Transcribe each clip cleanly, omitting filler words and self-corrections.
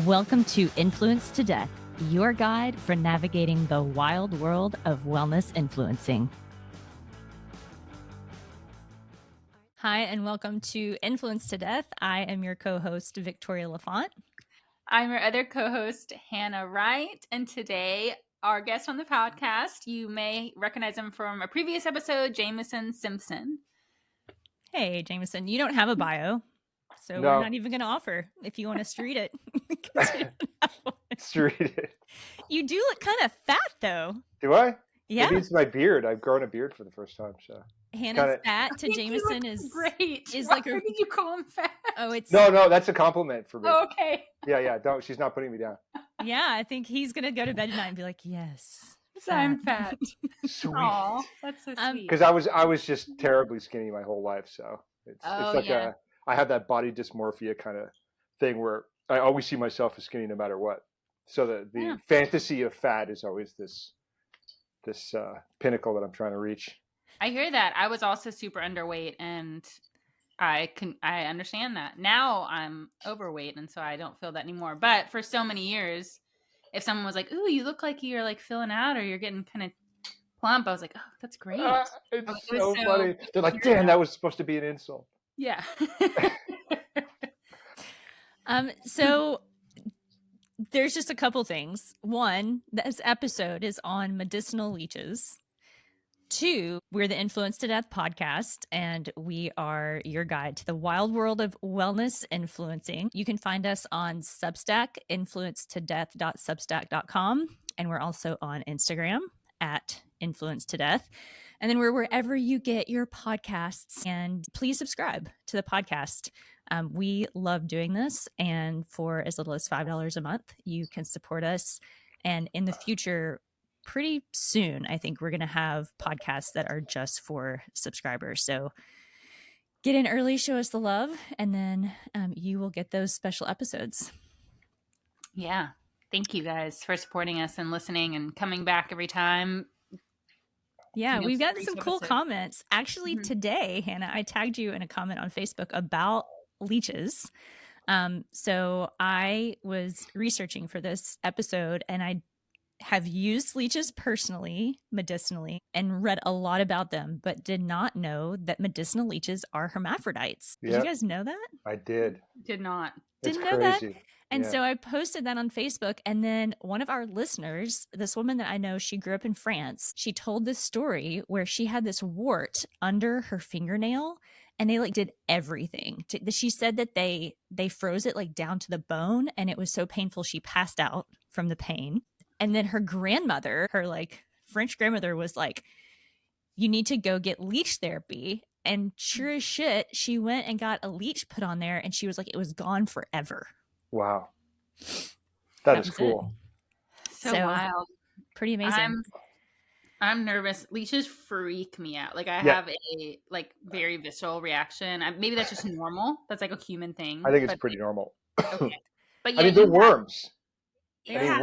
Welcome to Influence to Death, your guide for navigating the wild world of wellness influencing. Hi, and welcome to Influence to Death. I am your co-host, Victoria Lafont. I'm your other co-host, Hannah Wright, and today our guest on the podcast, you may recognize him from a previous episode, Jameson Simpson. Hey, Jameson, you don't have a bio, so No. we're not even going to offer if you want us to read it. Let's read it. You do look kind of fat, though. Do I? Yeah. Maybe it's my beard. I've grown a beard for the first time. So Hannah's fat to Jameson is great. Is Why like did you call him fat? Oh, it's no. That's a compliment for me. Oh, okay. Yeah. Don't. She's not putting me down. Yeah, I think he's gonna go to bed tonight and be like, "Yes, I'm fat." Sweet. Aw, that's so sweet. Because I was just terribly skinny my whole life, so it's like I have that body dysmorphia kind of thing where I always see myself as skinny no matter what. So the fantasy of fat is always this pinnacle that I'm trying to reach. I hear that. I was also super underweight, and I understand that. Now I'm overweight, and so I don't feel that anymore. But for so many years, if someone was like, "Ooh, you look like you're like filling out, or you're getting kind of plump," I was like, "Oh, that's great." It's so funny. They're like, "Damn, that was supposed to be an insult." Yeah. So there's just a couple things. One, this episode is on medicinal leeches. Two, we're the Influence to Death podcast, and we are your guide to the wild world of wellness influencing. You can find us on Substack, influencetodeath.substack.com, and we're also on Instagram at Influence to Death. And then we're wherever you get your podcasts, and please subscribe to the podcast. We love doing this, and for as little as $5 a month, you can support us. And in the future, pretty soon, I think we're going to have podcasts that are just for subscribers. So get in early, show us the love, and then you will get those special episodes. Yeah. Thank you guys for supporting us and listening and coming back every time. Yeah, we've gotten some cool comments. Actually, today, Hannah, I tagged you in a comment on Facebook about leeches. So I was researching for this episode, and I have used leeches personally, medicinally, and read a lot about them, but did not know that medicinal leeches are hermaphrodites. Did you guys know that? I did. Did not. Didn't know that. And so I posted that on Facebook, and then one of our listeners, this woman that I know, she grew up in France. She told this story where she had this wart under her fingernail, and they did everything. She said that they froze it down to the bone, and it was so painful she passed out from the pain. And then her grandmother, her French grandmother, was like, "You need to go get leech therapy." And sure as shit, she went and got a leech put on there, and she was like, it was gone forever. Wow. That is cool. So wild. Pretty amazing. I'm nervous. Leeches freak me out. I have a very visceral reaction. Maybe that's just normal. That's a human thing. I think it's pretty normal. Okay. But I mean, they're worms. Yeah.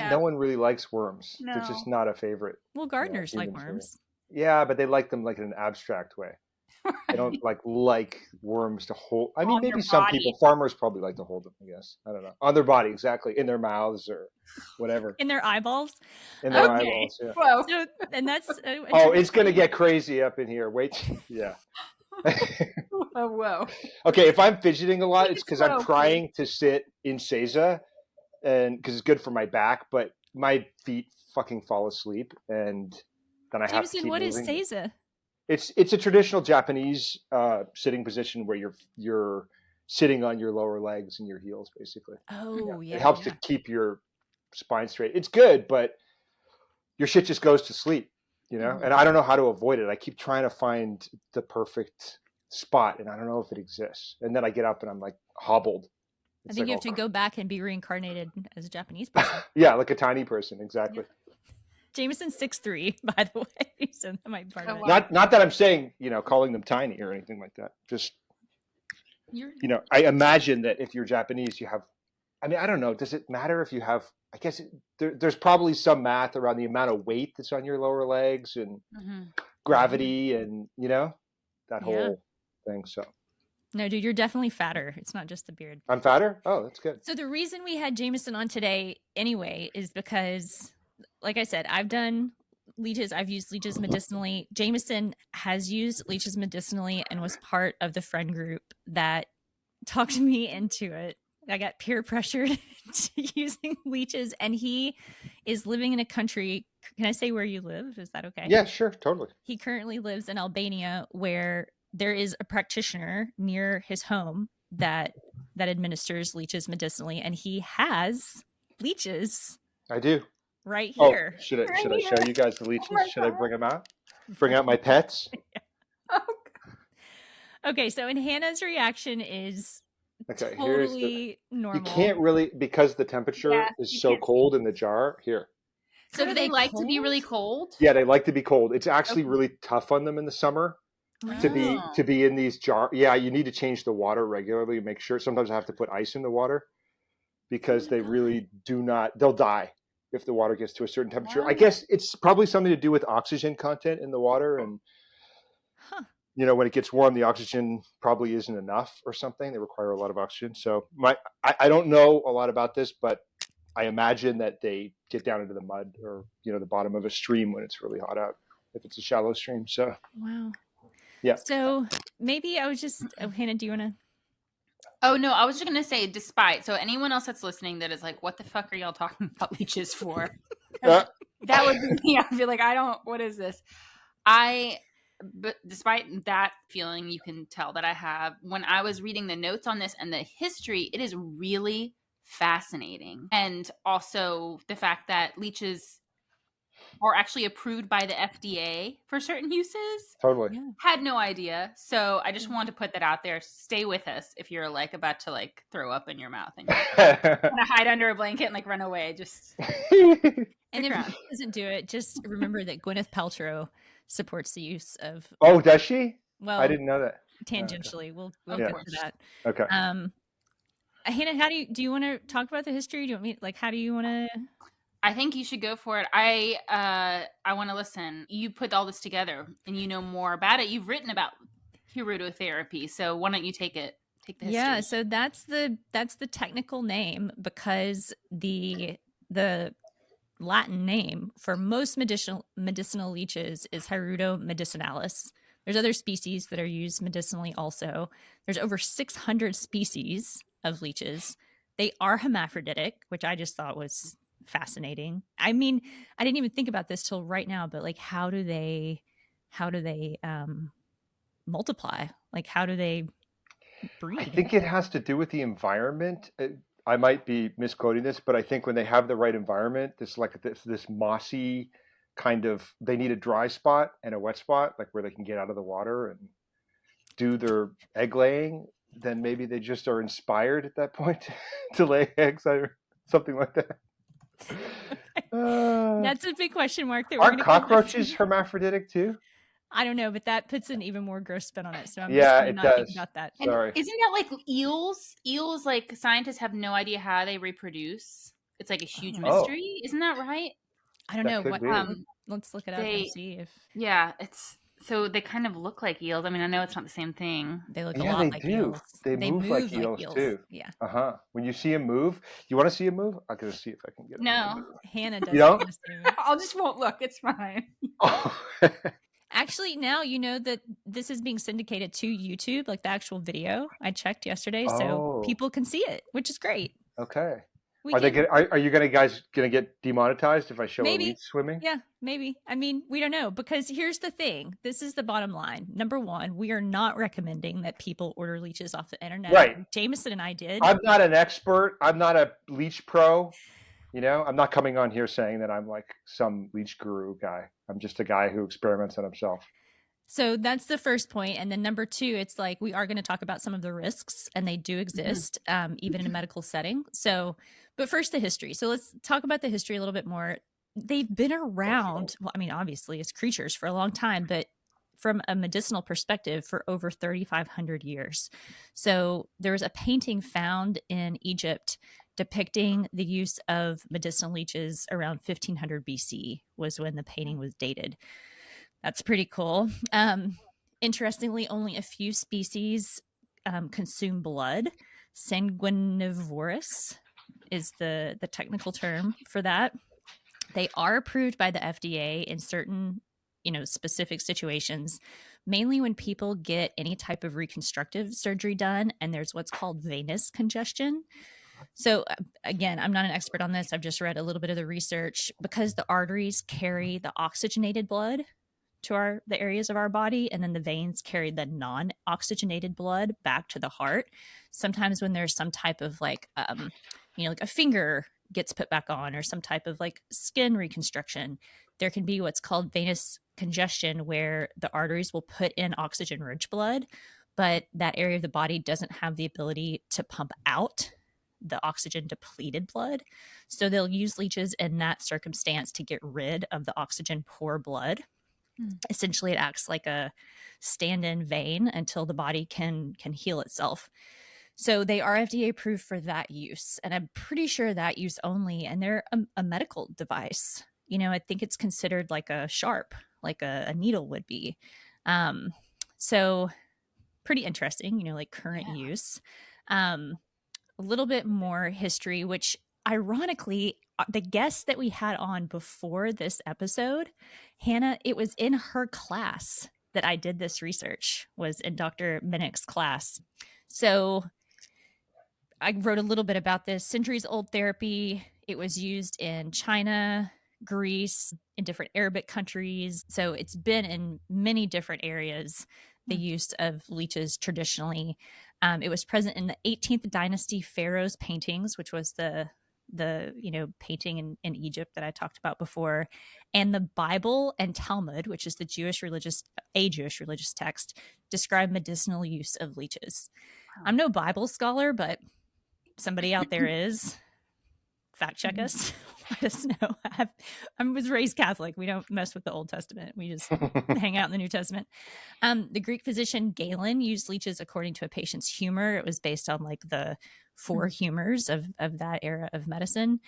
No one really likes worms. No. They're just not a favorite. Well, gardeners like worms. Yeah, but they like them in an abstract way. They don't like worms to hold. I mean, maybe some people, farmers probably like to hold them, I guess. I don't know. On their body, exactly. In their mouths or whatever. In their eyeballs? In their eyeballs, yeah. Whoa. So, and that's... it's going to get crazy up in here. Wait. Yeah. Oh, whoa. Okay, if I'm fidgeting a lot, it's because I'm trying to sit in seiza, and because it's good for my back, but my feet fucking fall asleep, and then I have to keep what moving. Is seiza? It's a traditional Japanese sitting position where you're sitting on your lower legs and your heels, basically. Oh, yeah. It helps to keep your spine straight. It's good, but your shit just goes to sleep, And I don't know how to avoid it. I keep trying to find the perfect spot, and I don't know if it exists. And then I get up and I'm hobbled. I think you have to go back and be reincarnated as a Japanese person. Yeah, like a tiny person, exactly. Yeah. Jameson's 6'3", by the way, so that might be part of it. Not that I'm saying, calling them tiny or anything like that. Just, I imagine that if you're Japanese, you have, I don't know. Does it matter if you have, I guess there's probably some math around the amount of weight that's on your lower legs and gravity and, that whole thing. So. No, dude, you're definitely fatter. It's not just the beard. I'm fatter? Oh, that's good. So the reason we had Jameson on today anyway is because, like I said, I've done leeches. I've used leeches medicinally. Jameson has used leeches medicinally and was part of the friend group that talked me into it. I got peer pressured to using leeches, and he is living in a country. Can I say where you live? Is that okay? Yeah, sure, totally. He currently lives in Albania, where there is a practitioner near his home that administers leeches medicinally, and he has leeches. I do. Right here. Oh, should I show you guys the leeches? Oh should I bring them out? Bring out my pets? Okay, so and Hannah's reaction is Okay, totally normal. You can't really, because the temperature is so cold in the jar. Here. So do they like to be really cold? Yeah, they like to be cold. It's actually really tough on them in the summer to be in these jars. Yeah, you need to change the water regularly. Make sure. Sometimes I have to put ice in the water because they really do not. They'll die if the water gets to a certain temperature. Wow. I guess it's probably something to do with oxygen content in the water, and when it gets warm, the oxygen probably isn't enough or something. They require a lot of oxygen. So I don't know a lot about this, but I imagine that they get down into the mud or the bottom of a stream when it's really hot out, if it's a shallow stream. So wow. Yeah. So maybe I was just Hannah, do you want to? Oh no, I was just gonna say, despite, so anyone else that's listening that is like, what the fuck are y'all talking about leeches for? That would be me. I'd be like, what is this? But despite that feeling, you can tell that I have, when I was reading the notes on this and the history, it is really fascinating. And also the fact that leeches are actually approved by the FDA for certain uses. Totally. Yeah. Had no idea. So I just wanted to put that out there. Stay with us if you're like about to like throw up in your mouth and you're gonna hide under a blanket and like run away. Just and if he doesn't do it, just remember that Gwyneth Paltrow supports the use of. Oh, does she? Well, I didn't know that. Tangentially, we'll get to that. Okay. Hannah, how do you want to talk about the history? Do you want me how do you want to? I think you should go for it. I want to listen. You put all this together and you know more about it. You've written about hirudotherapy, so why don't you take the history? Yeah, so that's the technical name, because the Latin name for most medicinal leeches is Hirudo medicinalis. There's other species that are used medicinally also. There's over 600 species of leeches. They are hermaphroditic, which I just thought was fascinating. I mean, I didn't even think about this till right now, but like, how do they multiply? Like, how do they breed? I think it has to do with the environment. I might be misquoting this, but I think when they have the right environment, this mossy kind of, they need a dry spot and a wet spot, like where they can get out of the water and do their egg laying. Then maybe they just are inspired at that point to lay eggs or something like that. That's a big question mark. Aren't cockroaches hermaphroditic too? I don't know, but that puts an even more gross spin on it. So I'm just not thinking about that. Sorry. Isn't that like eels? Eels, like scientists have no idea how they reproduce. It's like a huge mystery. Isn't that right? I don't know. What? Let's look it up and see if. Yeah, so they kind of look like eels. I mean, I know it's not the same thing. They look a lot like eels. They move like eels too. Yeah. When you see them move, you want to see them move? I'm gonna see if I can get. No, Hannah does. You don't? I just won't look. It's fine. Actually, now you know that this is being syndicated to YouTube, like the actual video. I checked yesterday, so people can see it, which is great. Okay. Are you guys gonna get demonetized if I show a leech swimming? Yeah, maybe. I mean, we don't know, because here's the thing. This is the bottom line. Number one, we are not recommending that people order leeches off the internet. Right. Jameson and I did. I'm not an expert. I'm not a leech pro. I'm not coming on here saying that I'm like some leech guru guy. I'm just a guy who experiments on himself. So that's the first point. And then number two, it's like, we are going to talk about some of the risks, and they do exist, even in a medical setting. So, but first, the history. So let's talk about the history a little bit more. They've been around, well, I mean, obviously as creatures for a long time, but from a medicinal perspective for over 3,500 years. So there was a painting found in Egypt depicting the use of medicinal leeches around 1500 BC was when the painting was dated. That's pretty cool. Interestingly, only a few species consume blood. Sanguinivorous is the technical term for that. They are approved by the FDA in certain, specific situations, mainly when people get any type of reconstructive surgery done and there's what's called venous congestion. So again, I'm not an expert on this. I've just read a little bit of the research. Because the arteries carry the oxygenated blood to the areas of our body, and then the veins carry the non-oxygenated blood back to the heart. Sometimes when there's some type of like a finger gets put back on or some type of like skin reconstruction, there can be what's called venous congestion, where the arteries will put in oxygen rich blood, but that area of the body doesn't have the ability to pump out the oxygen depleted blood. So they'll use leeches in that circumstance to get rid of the oxygen poor blood. Essentially, it acts like a stand-in vein until the body can heal itself. So they are FDA approved for that use, and I'm pretty sure that use only, and they're a medical device. I think it's considered like a sharp, like a needle would be. So pretty interesting, like current use. A little bit more history, which ironically, the guest that we had on before this episode, Hannah, it was in her class that I did this research, was in Dr. Minnick's class. So I wrote a little bit about this. Centuries old therapy. It was used in China, Greece, in different Arabic countries. So it's been in many different areas, the use of leeches traditionally. It was present in the 18th dynasty pharaoh's paintings, which was the painting in Egypt that I talked about before, and the Bible and Talmud, which is a Jewish religious text, describe medicinal use of leeches. I'm no Bible scholar, but somebody out there is. Fact check us. Let us know. I was raised Catholic. We don't mess with the Old Testament. We just hang out in the New Testament. The Greek physician Galen used leeches according to a patient's humor. It was based on like the 4 humors of that era of medicine.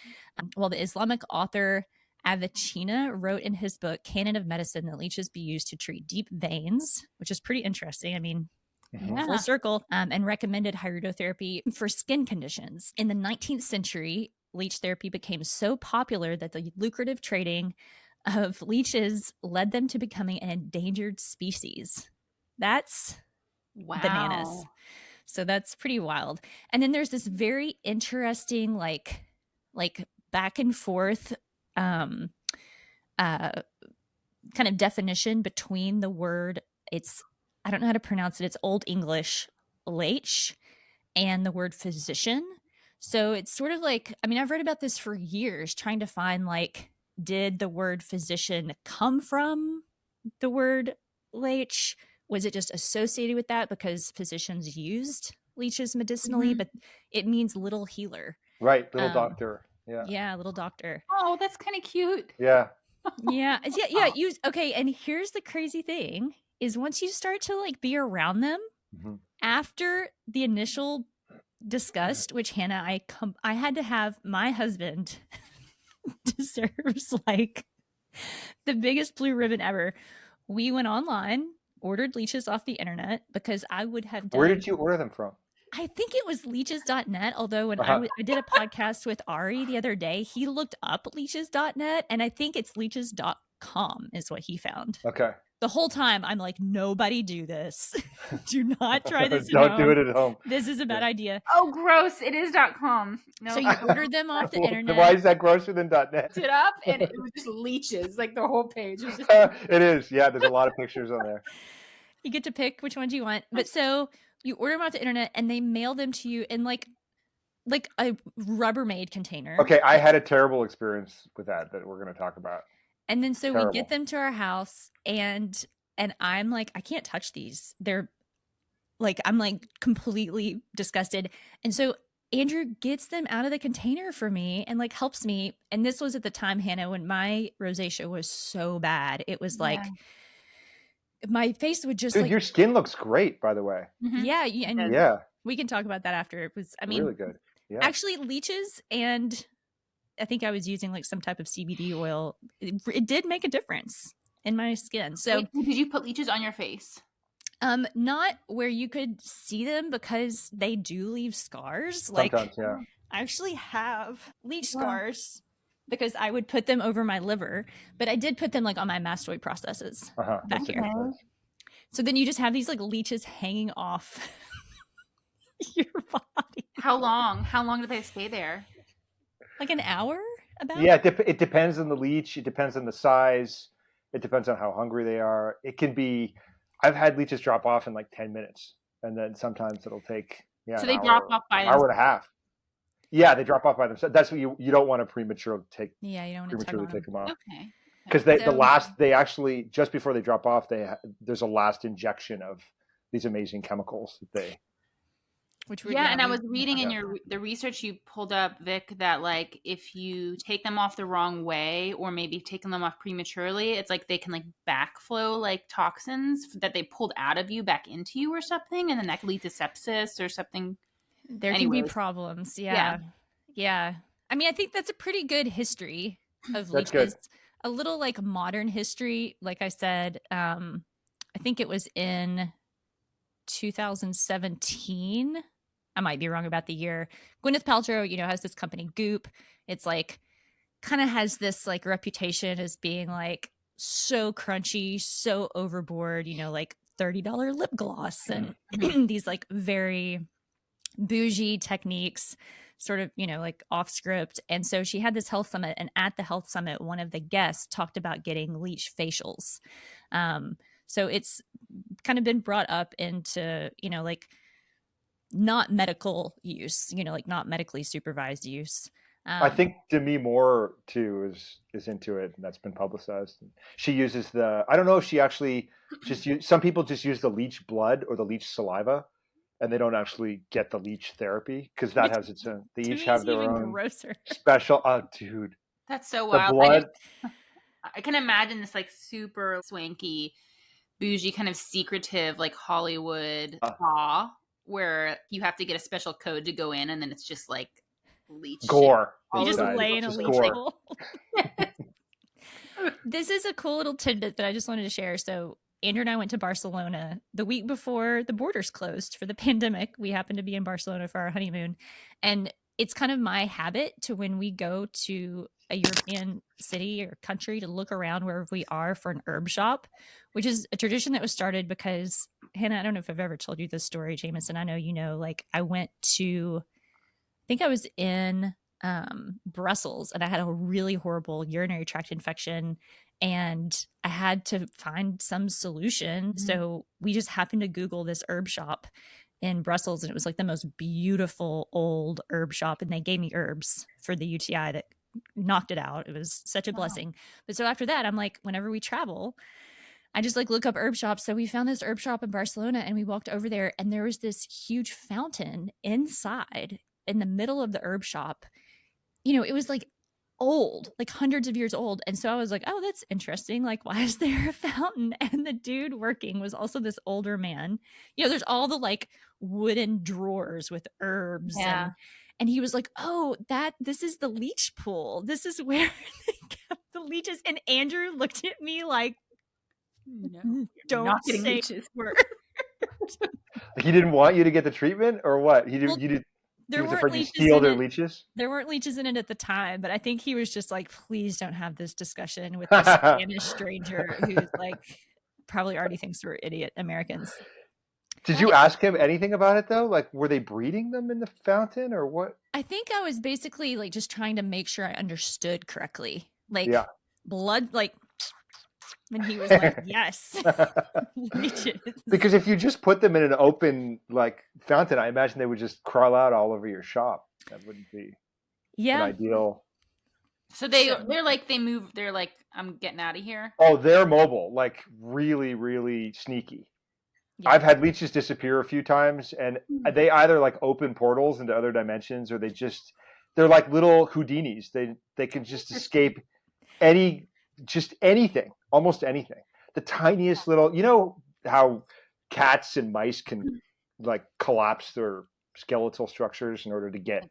While the Islamic author Avicenna wrote in his book Canon of Medicine that leeches be used to treat deep veins, which is pretty interesting. I mean, full circle, and recommended hydrotherapy for skin conditions. In the 19th century, leech therapy became so popular that the lucrative trading of leeches led them to becoming an endangered species. That's bananas. So that's pretty wild. And then there's this very interesting like back and forth kind of definition between the word, I don't know how to pronounce it. It's Old English, leech, and the word physician. So it's sort of like, I mean, I've read about this for years, trying to find like, did the word physician come from the word leech? Was it just associated with that because physicians used leeches medicinally, but it means little healer. Right, little doctor. Yeah. Yeah, little doctor. Oh, that's kind of cute. Yeah. Yeah. Okay, and here's the crazy thing is once you start to like be around them, after the initial disgust, which Hannah, I had to have my husband deserves like the biggest blue ribbon ever. We went online, ordered leeches off the internet because I would have done. Where did you order them from? I think it was leeches.net. Although when I did a podcast with Ari the other day, he looked up leeches.net and I think it's leeches.com is what he found. Okay. The whole time I'm like, nobody do this. Do not try this. Don't do it at home. This is a bad idea. Oh, gross. It is .com. No. So you ordered them off the internet. Why is that grosser than .net? It up and it was just leeches, like the whole page. Was just... It is. Yeah, there's a lot of pictures on there. You get to pick which ones you want. But so you order them off the internet and they mail them to you in like a Rubbermaid container. Okay, I had a terrible experience with that we're going to talk about. And then so we get them to our house and I'm like, I can't touch these. They're like, I'm like completely disgusted. And so Andrew gets them out of the container for me and like helps me. And this was at the time, Hannah, when my rosacea was so bad. It was like my face would just Dude, your skin looks great, by the way. Yeah. And yeah. We can talk about that after. It was, I mean, really good. Yeah. Actually leeches, and I think I was using like some type of CBD oil. It did make a difference in my skin. So wait, did you put leeches on your face? Not where you could see them because they do leave scars. Like, Sometimes, yeah. I actually have leech scars because I would put them over my liver, but I did put them like on my mastoid processes back That's a here. good size. So then you just have these like leeches hanging off your body. How long? How long do they stay there? Like an hour? About? Yeah, it depends on the leech. It depends on the size. It depends on how hungry they are. It can be. I've had leeches drop off in like 10 minutes, and then sometimes it'll take So an they drop off by hour and a themselves. half. Yeah, they drop off by themselves. That's what you don't want to prematurely take. Yeah, you don't want to tug Prematurely on take them. them off. Okay. Because they actually just before they drop off, there's a last injection of these amazing chemicals that they. And I was reading in the research you pulled up, Vic, that like if you take them off the wrong way or maybe taking them off prematurely, it's like they can like backflow like toxins that they pulled out of you back into you or something, and then that could lead to sepsis or something. There can be problems. Yeah. I mean, I think that's a pretty good history of leeches. Good. A little like modern history, like I said, I think it was in 2017. I might be wrong about the year. Gwyneth Paltrow, has this company Goop. It's like kind of has this like reputation as being like so crunchy, so overboard, like $30 lip gloss and these like very bougie techniques, sort of, like off script. And so she had this health summit, and at the health summit, one of the guests talked about getting leech facials. So it's kind of been brought up into, like not medical use, like not medically supervised use. I think Demi Moore too is into it, and that's been publicized. She uses I don't know if she actually some people just use the leech blood or the leech saliva, and they don't actually get the leech therapy because that has its own. They each have their own special. Oh, dude, that's so wild. Blood. I can imagine this like super swanky, bougie, kind of secretive, like Hollywood spa where you have to get a special code to go in, and then it's just like leech gore. You just lay in a leech hole. This is a cool little tidbit that I just wanted to share. So Andrew and I went to Barcelona the week before the borders closed for the pandemic. We happened to be in Barcelona for our honeymoon. And it's kind of my habit to, when we go to a European city or country, to look around wherever we are for an herb shop, which is a tradition that was started because, Hannah, I don't know if I've ever told you this story, Jameson. I know, like I think I was in Brussels, and I had a really horrible urinary tract infection, and I had to find some solution. Mm-hmm. So we just happened to Google this herb shop in Brussels, and it was like the most beautiful old herb shop, and they gave me herbs for the UTI that knocked it out. It was such a blessing. But so after that, I'm like, whenever we travel, I just like look up herb shops. So we found this herb shop in Barcelona, and we walked over there, and there was this huge fountain inside in the middle of the herb shop. It was like old, like hundreds of years old. And so I was like, oh, that's interesting. Like, why is there a fountain? And the dude working was also this older man. There's all the like wooden drawers with herbs. Yeah. And he was like, oh, this is the leech pool. This is where they kept the leeches. And Andrew looked at me like, no, don't say leeches. He didn't want you to get the treatment, or what? He did. He was afraid you steal their leeches? There weren't leeches in it at the time, but I think he was just like, please don't have this discussion with this Spanish stranger who's like probably already thinks we're idiot Americans. Did you ask him anything about it though? Like, were they breeding them in the fountain or what? I think I was basically like just trying to make sure I understood correctly. Like blood, like, and he was like, yes. Leeches. Because if you just put them in an open like fountain, I imagine they would just crawl out all over your shop. That wouldn't be an ideal. So they're like, they move, they're like, I'm getting out of here. Oh, they're mobile, like really, really sneaky. Yeah. I've had leeches disappear a few times, and they either like open portals into other dimensions, or they're like little Houdinis. They can just escape anything, almost anything. The tiniest little, how cats and mice can like collapse their skeletal structures in order to get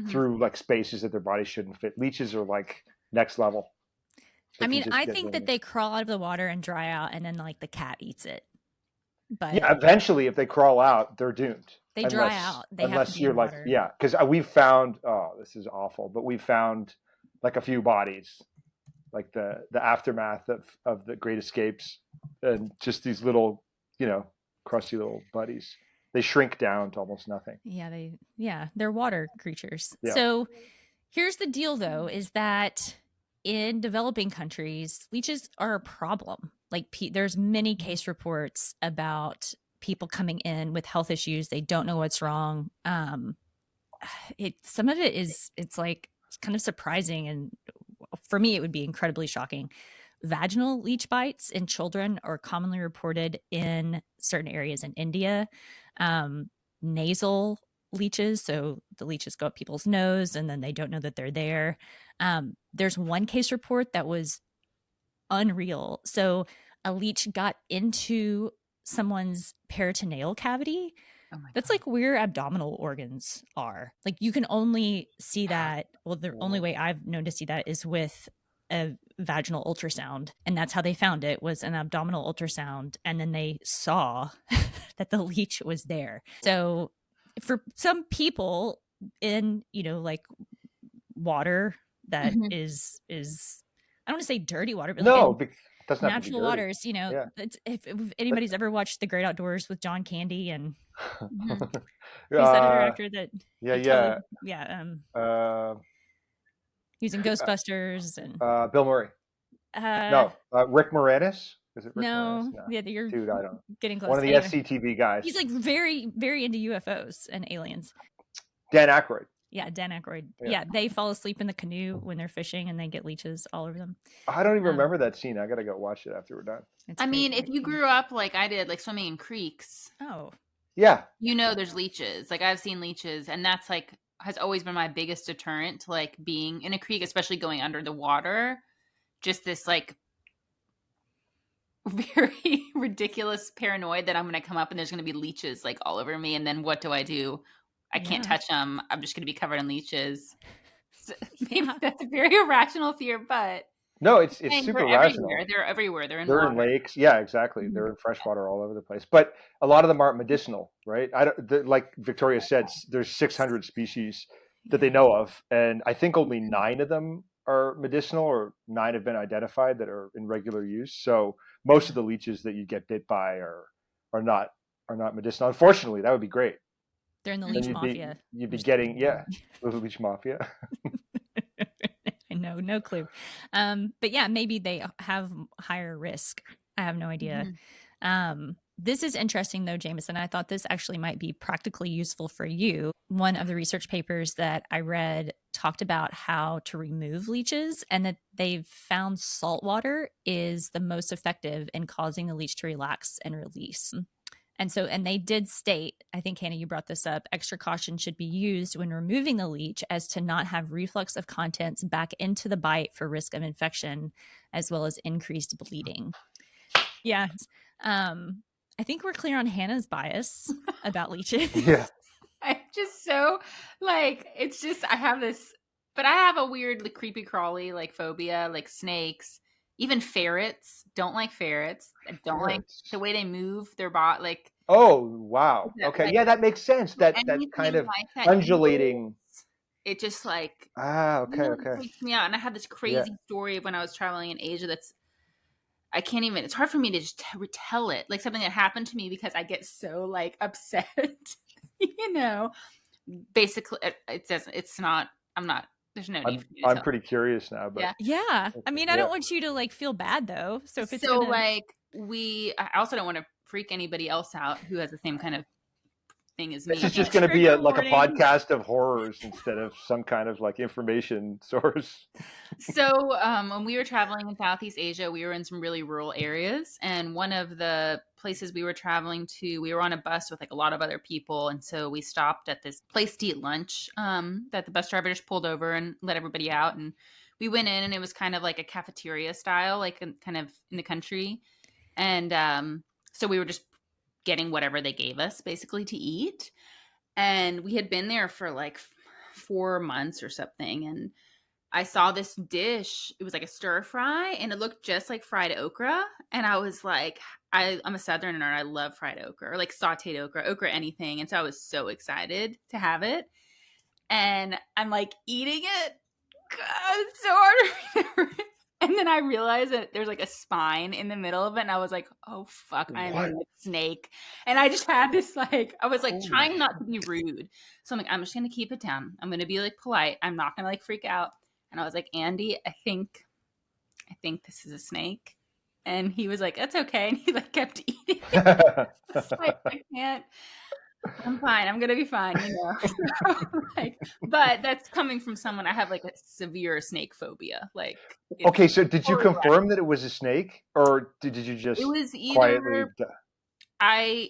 through like spaces that their body shouldn't fit. Leeches are like next level. I mean, I think that they crawl out of the water and dry out, and then like the cat eats it. but yeah, eventually if they crawl out, they're doomed. they dry out. They have to Unless be you're in like, water. yeah, because we've found, this is awful, but we found like a few bodies, like the aftermath of the Great Escapes, and just these little, crusty little buddies. They shrink down to almost nothing. Yeah, they're water creatures. Yeah. So here's the deal, though, is that in developing countries, leeches are a problem. Like there's many case reports about people coming in with health issues. They don't know what's wrong. Some of it is, it's like, it's kind of surprising, and for me, it would be incredibly shocking. Vaginal leech bites in children are commonly reported in certain areas in India. Nasal leeches, so the leeches go up people's nose and then they don't know that they're there. There's one case report that was unreal. So a leech got into someone's peritoneal cavity. Oh my That's God. like where abdominal organs are. Like you can only see that. Well, the only way I've known to see that is with a vaginal ultrasound. And that's how they found it, was an abdominal ultrasound. And then they saw that the leech was there. So for some people in, like water that Mhm. is I don't want to say dirty water, but like No, in it doesn't have to be natural dirty. waters, Yeah. if anybody's ever watched The Great Outdoors with John Candy and Mhm. who's that other actor that Yeah, he yeah. totally, Uh, he was in Ghostbusters and Bill Murray. uh No, Rick Moranis. Is it Rick Moranis? no, No, yeah, you're dude, I don't. getting One close. of the Anyway, SCTV guys. he's like very, very into UFOs and aliens. Dan Aykroyd. Yeah, Dan Aykroyd. Yeah. Yeah, they fall asleep in the canoe when they're fishing and they get leeches all over them. I don't even remember that scene. I gotta go watch it after we're done. I mean, if you grew up like I did, like swimming in creeks, yeah, there's leeches. Like I've seen leeches, and that's like has always been my biggest deterrent to like being in a creek, especially going under the water. Just this like very ridiculous paranoid that I'm going to come up and there's going to be leeches like all over me, and then what do? I can't touch them. I'm just going to be covered in leeches. So maybe that's a very irrational fear, but no, it's super rational. They're everywhere. They're in lakes. Yeah, exactly. Mm-hmm. They're in freshwater all over the place. But a lot of them aren't medicinal, right? Like Victoria said, there's 600 species that they know of, and I think only 9 of them are medicinal, or 9 have been identified that are in regular use. So most of the leeches that you get bit by are not medicinal. Unfortunately, that would be great. They're in the leech mafia. You'd be getting the leech mafia. I know, no clue. But yeah, maybe they have higher risk. I have no idea. Mm-hmm. This is interesting though, Jameson. I thought this actually might be practically useful for you. One of the research papers that I read talked about how to remove leeches, and that they've found salt water is the most effective in causing the leech to relax and release. And they did state, I think, Hannah, you brought this up, extra caution should be used when removing the leech as to not have reflux of contents back into the bite for risk of infection, as well as increased bleeding. Yeah. I think we're clear on Hannah's bias about leeches. Yeah. I'm just so like, it's just, I have this, but I have a weird like, creepy crawly like phobia, like snakes. Even ferrets. Don't like ferrets. I don't like the way they move their body. Like, oh wow, okay, like, yeah, that makes sense. That kind of like that undulating. It just like okay. Freaks me out. And I had this crazy story of when I was traveling in Asia. I can't even. It's hard for me to just retell it, like something that happened to me, because I get so like upset. Basically, it's not. I'm not. There's no need for me to I'm pretty curious now, but yeah. I mean, I don't want you to like feel bad though. So if it's I also don't want to freak anybody else out who has the same kind of thing as me. This is just going to be like a podcast of horrors instead of some kind of like information source. So when we were traveling in Southeast Asia, we were in some really rural areas, and one of the places we were traveling to, we were on a bus with like a lot of other people, and so we stopped at this place to eat lunch that the bus driver just pulled over and let everybody out, and we went in, and it was kind of like a cafeteria style, like kind of in the country, and so we were just getting whatever they gave us basically to eat, and we had been there for like 4 months or something, and I saw this dish. It was like a stir fry, and it looked just like fried okra. And I was like, I'm a Southerner and I love fried okra or like sauteed okra, anything. And so I was so excited to have it. And I'm like eating it. God, it's so hard. And then I realized that there's like a spine in the middle of it. And I was like, oh, fuck, I am What? a snake. And I just had this like, I was like Holy trying not to be rude. So I'm like, I'm just going to keep it down. I'm going to be like polite. I'm not going to like freak out. And I was like, Andy, I think this is a snake. And he was like, that's okay. And he like kept eating it. I was like, I can't. I'm fine. I'm gonna be fine, you know. So, like, but that's coming from someone. I have like a severe snake phobia. Like, it's Okay, so did you totally confirm that it was a snake, or did you it just was either quietly,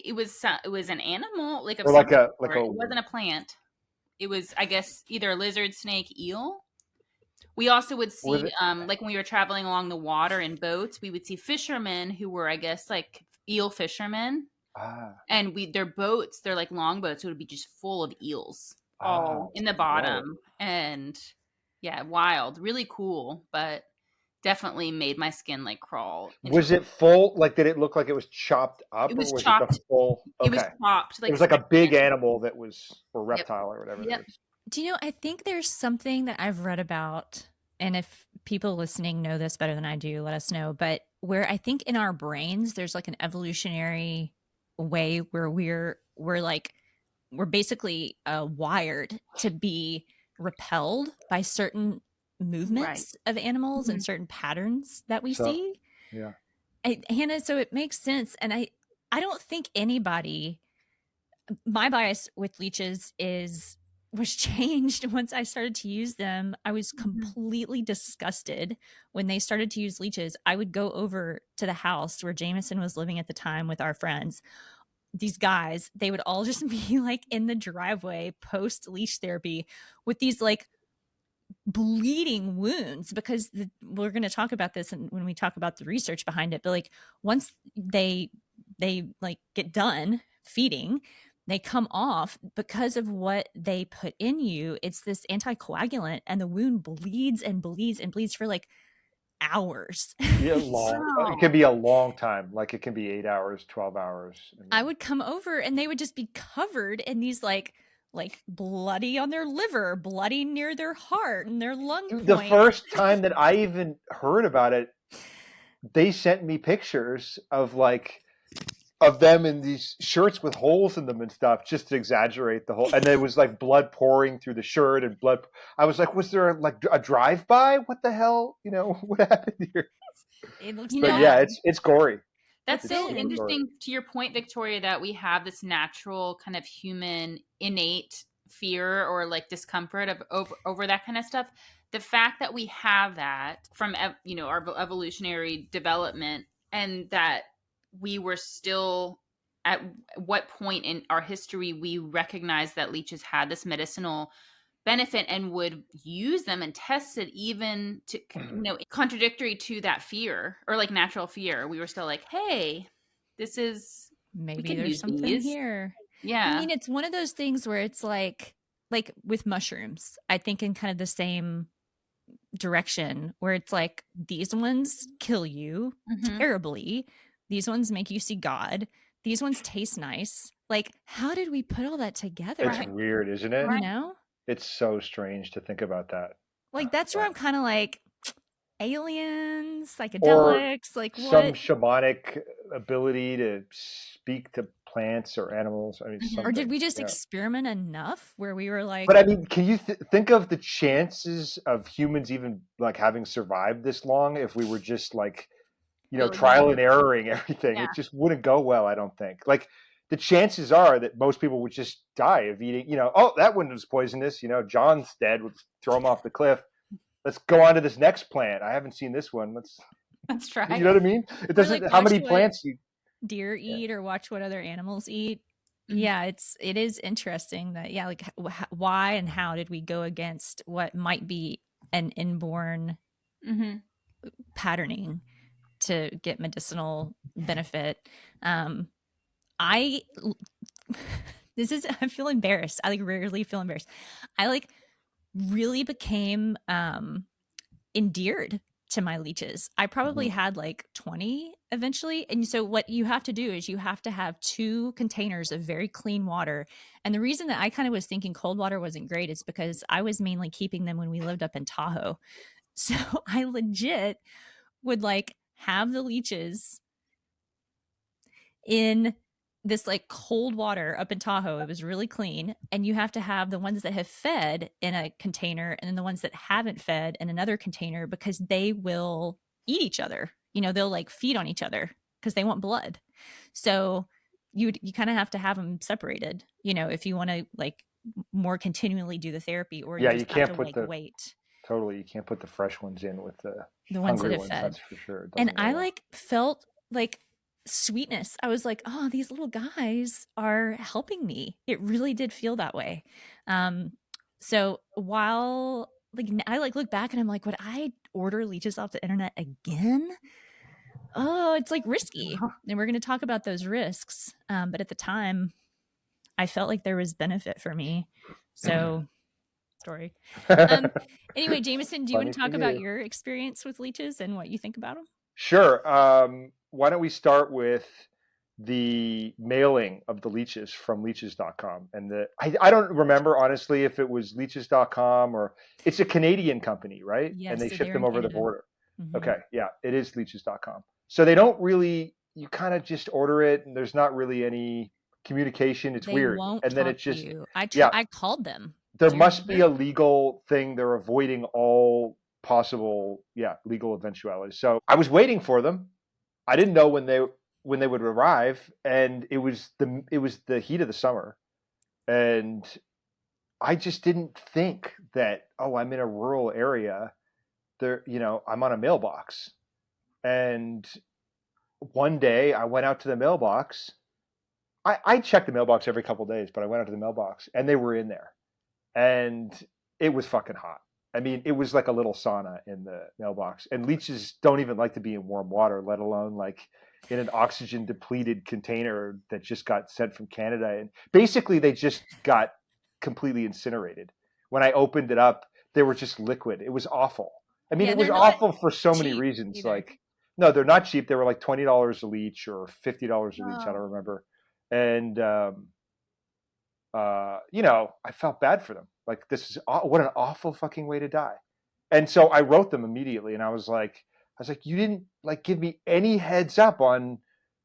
it was an animal like of or some like a sort. It wasn't a plant. It was, I guess, either a lizard, snake, eel. We also would with see, it? like when we were traveling along the water in boats, we would see fishermen who were, I guess, like eel fishermen. Ah, And their boats, they're like long boats, so it would be just full of eels ah, all in the whoa. bottom. And yeah, wild, really cool, but definitely made my skin like crawl. Was it full? Like, did it look like it was chopped It up, or was was it the chopped. full? It was Okay, chopped it like was like a big section. animal that was, or Yep. reptile, or whatever that Yep. is. Do you know, I think there's something that I've read about, and if people listening know this better than I do, let us know. But where I think in our brains, there's like an evolutionary way where we're basically wired to be repelled by certain Right. movements of animals and Mhm. certain patterns that we So, see. yeah. Hannah, so it makes sense. And I don't think anybody, my bias with leeches was changed once I started to use them. I was Mhm. completely disgusted when they started to use leeches. I would go over to the house where Jameson was living at the time with our friends. These guys, they would all just be like in the driveway post leash therapy with these like bleeding wounds because we're going to talk about this and when we talk about the research behind it, but like once they like get done feeding, they come off because of what they put in you. It's this anticoagulant and the wound bleeds and bleeds and bleeds for like hours. Yeah, So long. It Wow. can be a long time. Like, it can be 8 hours, 12 hours. I I mean, would come over and they would just be covered in these like bloody on their liver, bloody near their heart and their lung dude, the points. first time that I even heard about it, they sent me pictures of like of them in these shirts with holes in them and stuff, just to exaggerate the whole. And there was like blood pouring through the shirt and blood. I was like, was there like a drive by? What the hell? You know what happened here? It looks You But know, yeah, bad. it's gory. that's It's so It's gory. interesting to your point, Victoria, that we have this natural kind of human innate fear or like discomfort of over that kind of stuff. The fact that we have that from our evolutionary development, and that we were still at what point in our history we recognized that leeches had this medicinal benefit and would use them and test it, even to contradictory to that fear or like natural fear, we were still like, hey, we Maybe could there's use something these. here. I Yeah. mean, it's one of those things where it's like with mushrooms, I think in kind of the same direction where it's like these ones kill you Hmm. terribly. These ones make you see God. These ones taste nice. Like, how did we put all that It's Right. together? weird, isn't it? You Right. know? It's so strange to think about that. Like that's where But I'm kind of like aliens, or psychedelics, like some what? shamanic ability to speak to plants or animals. I mean, Hmm. Or did something. we just Yeah. experiment enough where we were But like, I mean, can you think of the chances of humans even like having survived this long if we were just like, It would be, trial and erroring everything? yeah. It just wouldn't go well, I don't think. Like, the chances are that most people would just die of eating, oh, that one was poisonous, John's dead, would throw him off the cliff. Let's go on to this next plant. I haven't seen this one. Let's You try. know what I mean? It or like doesn't, how watch many what plants you, deer yeah. eat or watch what other animals eat. Hmm. Yeah, it is interesting that yeah, like why and how did we go against what might be an inborn Hmm. patterning to get medicinal benefit? I this is I feel embarrassed. I like rarely feel embarrassed. I like really became endeared to my leeches. I probably had like 20 eventually. And so what you have to do is you have to have 2 containers of very clean water. And the reason that I kind of was thinking cold water wasn't great is because I was mainly keeping them when we lived up in Tahoe. So I legit would like have the leeches in this like cold water up in Tahoe. It was really clean. And you have to have the ones that have fed in a container and then the ones that haven't fed in another container because they will eat each other. You know, they'll like feed on each other because they want blood. So you kind of have to have them separated, you know, if you want to like more continually do the therapy, or you Yeah, you just have can't to put like the wait totally. You can't put the fresh ones in with the the ones that hungry have ones. fed. That's for sure. It And doesn't go I well. like felt like sweetness. I was like, oh, these little guys are helping me. It really did feel that way. So while like I like look back and I'm like, would I order leeches off the internet again? Oh, it's like risky. And we're going to talk about those risks. But at the time, I felt like there was benefit for me. So story. Um, anyway, Jameson, do you want Funny to for talk about you. your experience with leeches and what you think about them? Sure. Why don't we start with the mailing of the leeches from leeches.com? And I don't remember honestly if it was leeches.com or it's a Canadian company, right? And Yes, they so ship they're them in over the Canada. border. Mm-hmm. Okay, yeah, it is leeches.com. So they don't really, you kind of just order it and there's not really any communication. It's They weird. won't And then talk it to just, you. yeah, I called them. there Do you must be remember? a legal thing. They're avoiding all possible, yeah, legal eventualities. So I was waiting for them. I didn't know when they would arrive, and it was the heat of the summer, and I just didn't think that, oh, I'm in a rural area. There, you know, I'm on a mailbox, and one day I went out to the mailbox. I check the mailbox every couple of days, but I went out to the mailbox, and they were in there, and it was fucking hot. I mean, it was like a little sauna in the mailbox. And leeches don't even like to be in warm water, let alone like in an oxygen depleted container that just got sent from Canada. And basically, they just got completely incinerated. When I opened it up, they were just liquid. It was awful. I mean, Yeah, it and they're was not awful for so many cheap reasons. either. Like, no, they're not cheap. They were like $20 a leech or $50 a leech. I Oh. don't remember. And you know, I felt bad for them. Like, this is what an awful fucking way to die. And so I wrote them immediately, and I was like, you didn't like give me any heads up on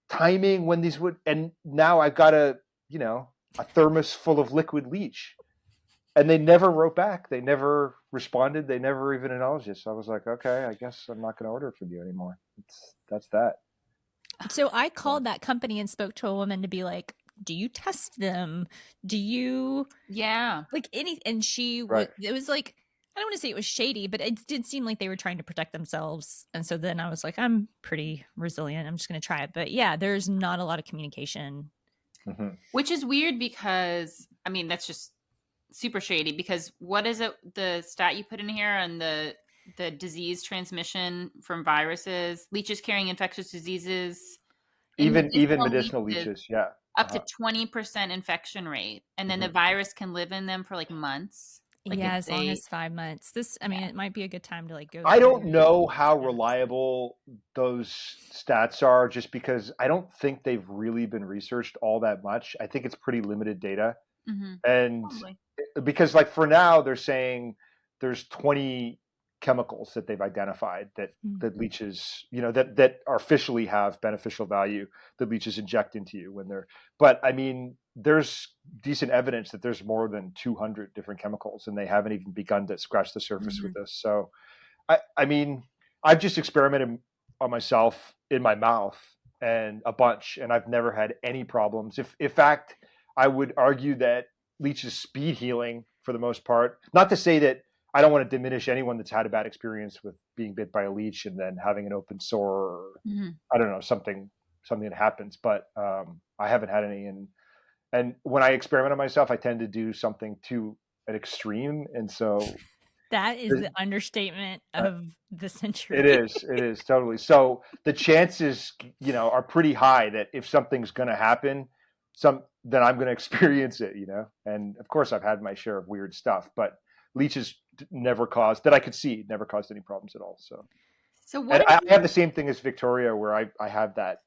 timing when these would, and now I've got you know, a thermos full of liquid leech. And they never wrote back. They never responded. They never even acknowledged it. So I was like, okay, I guess I'm not going to order from you anymore. That's that. So I So, called that company and spoke to a woman to be like, do you test them? Do you Yeah. like any? And she was, right. it was like, I don't want to say it was shady, but it did seem like they were trying to protect themselves. And so then I was like, I'm pretty resilient. I'm just going to try it. But yeah, there's not a lot of communication. Mm-hmm. Which is weird because, I mean, that's just super shady because what is it, the stat you put in here on the disease transmission from viruses, leeches carrying infectious diseases in Even medicinal medicinal leeches, leeches, yeah. up to Uh-huh. 20% infection rate. And then the Mm-hmm. virus can live in them for like months. Like if Yeah, as long they, as 5 months. This, I mean, yeah. it might be a good time to like go I through don't know the how stats. reliable those stats are just because I don't think they've really been researched all that much. I think it's pretty limited data. Mm-hmm. And Probably. because like for now they're saying there's 20 chemicals that they've identified that leeches, you know, that officially have beneficial value that leeches inject into you when they're, but I mean, there's decent evidence that there's more than 200 different chemicals and they haven't even begun to scratch the surface Mm-hmm. with this. So I mean, I've just experimented on myself in my mouth and a bunch, and I've never had any problems. If, in fact, I would argue that leech is speed healing for the most part. Not to say that I don't want to diminish anyone that's had a bad experience with being bit by a leech and then having an open sore, or Mm-hmm. I don't know, something that happens. But I haven't had any, and when I experiment on myself, I tend to do something to an extreme, and so. That is the understatement of the century. It is totally. So the chances, you know, are pretty high that if something's going to happen, then I'm going to experience it, you know. And of course, I've had my share of weird stuff, but leeches never caused that I could see never caused any problems at all. So So what And are I you? have the same thing as Victoria, where I have that,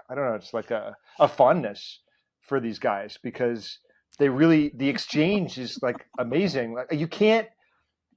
I don't know, it's like a fondness for these guys because the exchange is like amazing. Like you can't,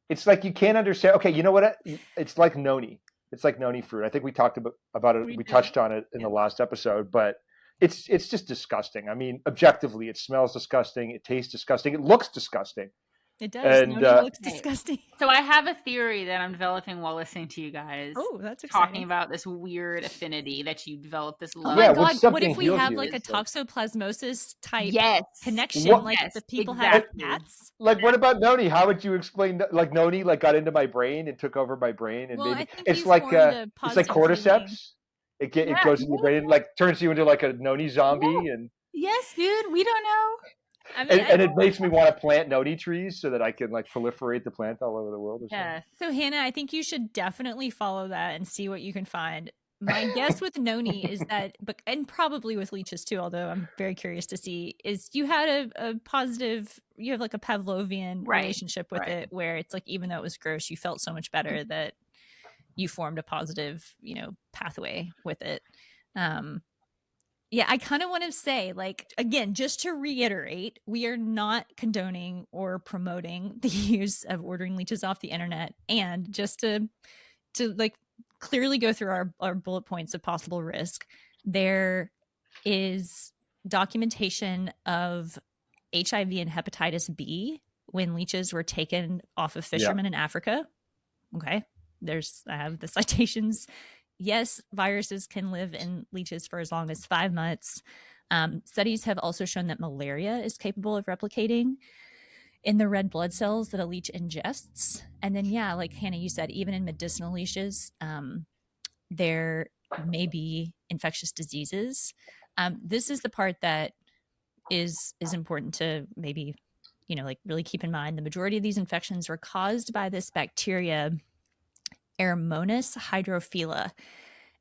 it's like you can't understand. Okay, you know what? It's like noni. It's like noni fruit. I think we talked about it. We We did. touched on it in Yeah. the last episode, but it's just disgusting. I mean, objectively, it smells disgusting. It tastes disgusting. It looks disgusting. It does. And Noni looks Okay. disgusting. So I have a theory that I'm developing while listening to you guys. Oh, that's talking exciting. about this weird affinity that you develop this Oh love. my yeah, when god! What something if we heals have you, like a it's like, toxoplasmosis type Yes. connection, what? like Yes, the people have with exactly. cats? Like, what about noni? How would you explain like noni? Like, got into my brain and took over my brain, and Well, maybe I think you formed a it's like positive feeling. cordyceps. It Yeah. goes in your brain and like turns you into like a noni zombie, Yes. Yes, dude. We don't know. I mean, and it makes me want to plant noni trees so that I can like proliferate the plant all over the world or something. Yes. so Hannah, I think you should definitely follow that and see what you can find. My guess with noni is that, but and probably with leeches too, although I'm very curious to see, is you had a positive, you have like a Pavlovian Right. relationship with it, where it's like even though it was gross, you felt so much better that you formed a positive, pathway with it. Yeah, I kind of want to say, like, again, just to reiterate, we are not condoning or promoting the use of ordering leeches off the internet. And just to like clearly go through our bullet points of possible risk, there is documentation of HIV and hepatitis B when leeches were taken off of fishermen in Africa. Okay. I have the citations. Yes, viruses can live in leeches for as long as 5 months. Studies have also shown that malaria is capable of replicating in the red blood cells that a leech ingests. And then, yeah, like Hannah, you said, even in medicinal leeches, there may be infectious diseases. This is the part that is important to maybe, like really keep in mind. The majority of these infections are caused by this bacteria, Aeromonas hydrophila,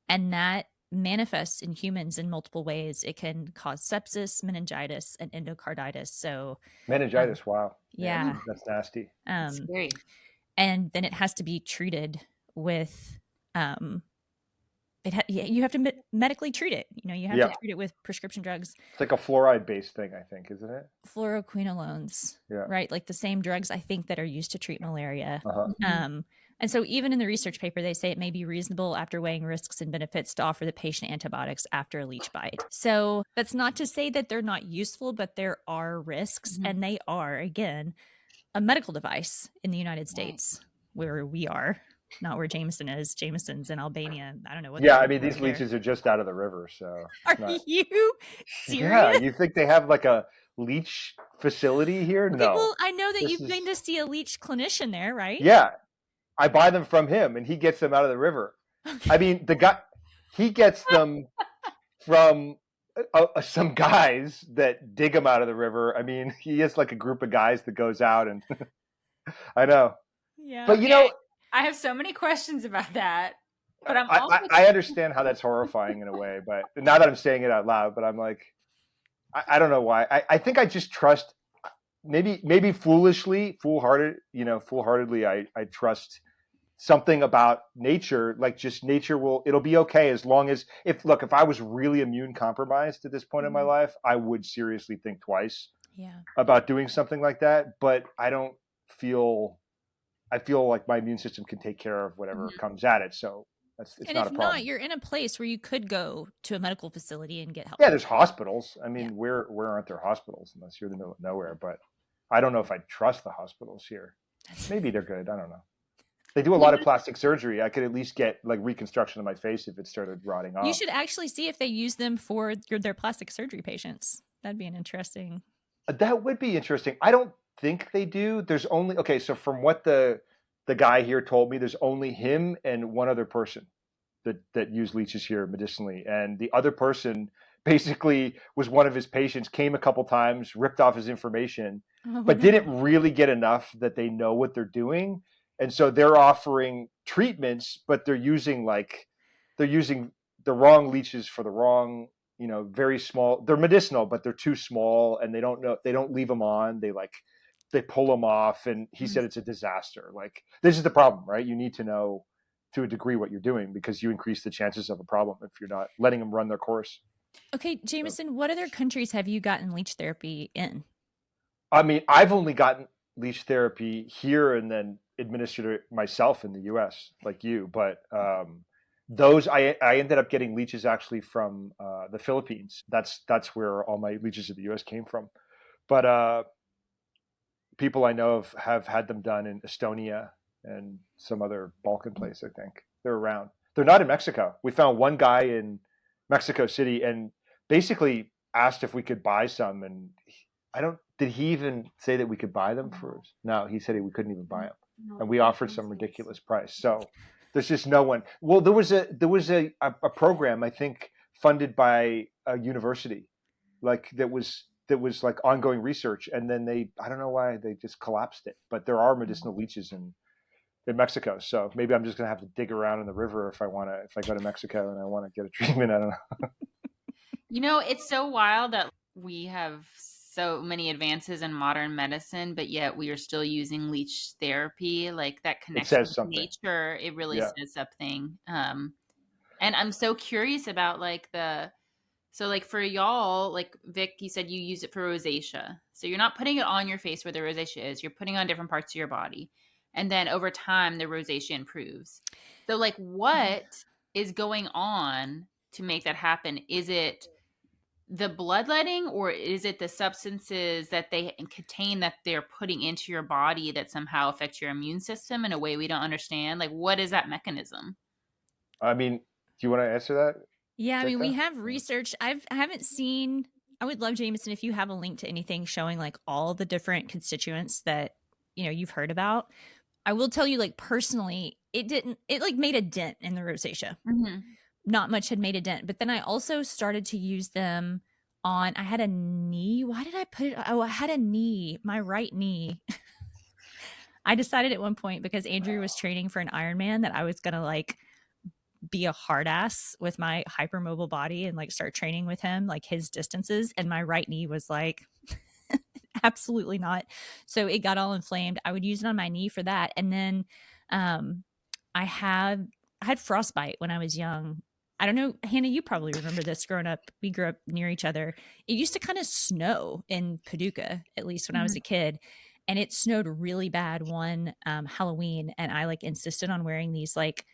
and that manifests in humans in multiple ways. It can cause sepsis, meningitis, and endocarditis. So Meningitis, wow. yeah, that's nasty. Scary. and then it has to be treated with you have to medically treat it. You have to treat it with prescription drugs. It's like a fluoride based thing, I think, isn't it? Fluoroquinolones, right? Like the same drugs I think that are used to treat malaria. And so even in the research paper, they say it may be reasonable after weighing risks and benefits to offer the patient antibiotics after a leech bite. So that's not to say that they're not useful, but there are risks, and they are, again, a medical device in the United States, where we are, not where Jameson is. Jameson's in Albania. I don't know what. Yeah, I mean, these leeches are just out of the river, so. Are you serious? Yeah, you think they have like a leech facility here? Okay, No. well, I know that you've been to see a leech clinician there, right? Yeah, I buy them from him, and he gets them out of the river. Okay. I mean, he gets them from some guys that dig them out of the river. I mean, he has like a group of guys that goes out and I know. Yeah. But I have so many questions about that. But I understand how that's horrifying in a way, but now that I'm saying it out loud, but I'm like, I don't know why. I think I just trust, maybe foolhardedly, I trust something about nature, like just nature it'll be okay as long as, if I was really immune compromised at this point in my life, I would seriously think twice about doing something like that. But I feel like my immune system can take care of whatever comes at it. So it's and not a problem. If not, you're in a place where you could go to a medical facility and get help. Yeah, there's hospitals. I mean, where aren't there hospitals unless you're in the middle of nowhere? But I don't know if I trust the hospitals here. Maybe they're good. I don't know. They do a lot of plastic surgery. I could at least get like reconstruction of my face if it started rotting off. You should actually see if they use them for their plastic surgery patients. That'd be an interesting. That would be interesting. I don't think they do. There's only, so from what the guy here told me, there's only him and one other person that use leeches here medicinally. And the other person basically was one of his patients, came a couple times, ripped off his information, but didn't really get enough that they know what they're doing. And so they're offering treatments, but they're using the wrong leeches for the wrong, very small. They're medicinal, but they're too small, and they don't leave them on. They pull them off, and he said it's a disaster. Like, this is the problem, right? You need to know to a degree what you're doing, because you increase the chances of a problem if you're not letting them run their course. Okay, Jameson, what other countries have you gotten leech therapy in? I mean, I've only gotten leech therapy here and then administered it myself in the U.S. like you, but those I ended up getting leeches actually from the Philippines. That's where all my leeches in the U.S. came from. But people I know have had them done in Estonia and some other Balkan place. I think they're around. They're not in Mexico. We found one guy in Mexico City and basically asked if we could buy some, and I don't. Did he even say that we could buy them for us? No, he said we couldn't even buy them, and we offered some ridiculous price. So there's just no one. Well, there was a program, I think, funded by a university, like that was like ongoing research, and then I don't know why they just collapsed it. But there are medicinal leeches in Mexico, so maybe I'm just gonna have to dig around in the river if I go to Mexico and I want to get a treatment. I don't know. You know, it's so wild that we have so many advances in modern medicine, but yet we are still using leech therapy. Like that It connection says with something. nature, it really Yeah. says something. And I'm so curious about so like for y'all, like Vic, you said you use it for rosacea. So you're not putting it on your face where the rosacea is. You're putting it on different parts of your body. And then over time, the rosacea improves. So like what is going on to make that happen? Is it the bloodletting, or is it the substances that they contain that they're putting into your body that somehow affect your immune system in a way we don't understand? Like, what is that mechanism? I mean, do you want to answer that? Yeah, I mean, we Becca? have research. I haven't seen. I would love, Jameson, if you have a link to anything showing like all the different constituents that you've heard about. I will tell you, like personally, it didn't. It like made a dent in the rosacea. Mm-hmm. Not much had made a dent, but then I also started to use them on. I had a knee. Why did I put it? Oh, I had a knee. My right knee. I decided at one point, because Andrew was training for an Ironman, that I was gonna like be a hard ass with my hypermobile body and like start training with him, like his distances. And my right knee was like, absolutely not. So it got all inflamed. I would use it on my knee for that. And then um, I had frostbite when I was young. I don't know, Hannah, you probably remember this growing up. We grew up near each other. It used to kind of snow in Paducah, at least when I was a kid. And it snowed really bad one Halloween. And I like insisted on wearing these like,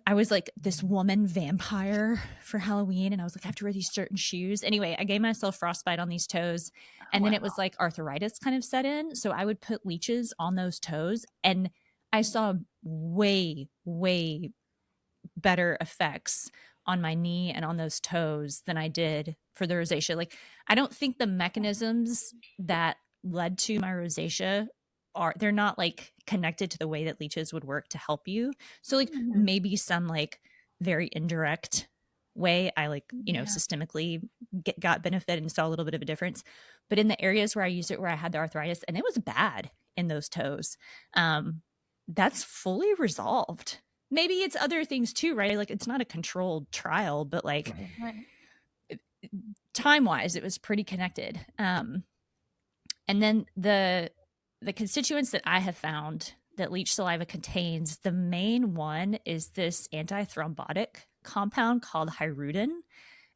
I was like this woman vampire for Halloween, and I was like, I have to wear these certain shoes. Anyway, I gave myself frostbite on these toes, and then it was like arthritis kind of set in. So I would put leeches on those toes, and I saw way, way better effects on my knee and on those toes than I did for the rosacea. Like, I don't think the mechanisms that led to my rosacea they're not like connected to the way that leeches would work to help you. So like maybe some like very indirect way I like, systemically got benefit and saw a little bit of a difference. But in the areas where I used it, where I had the arthritis and it was bad in those toes, that's fully resolved. Maybe it's other things too, right? Like it's not a controlled trial, but like time wise, it was pretty connected. And then the constituents that I have found that leech saliva contains, the main one is this antithrombotic compound called hirudin.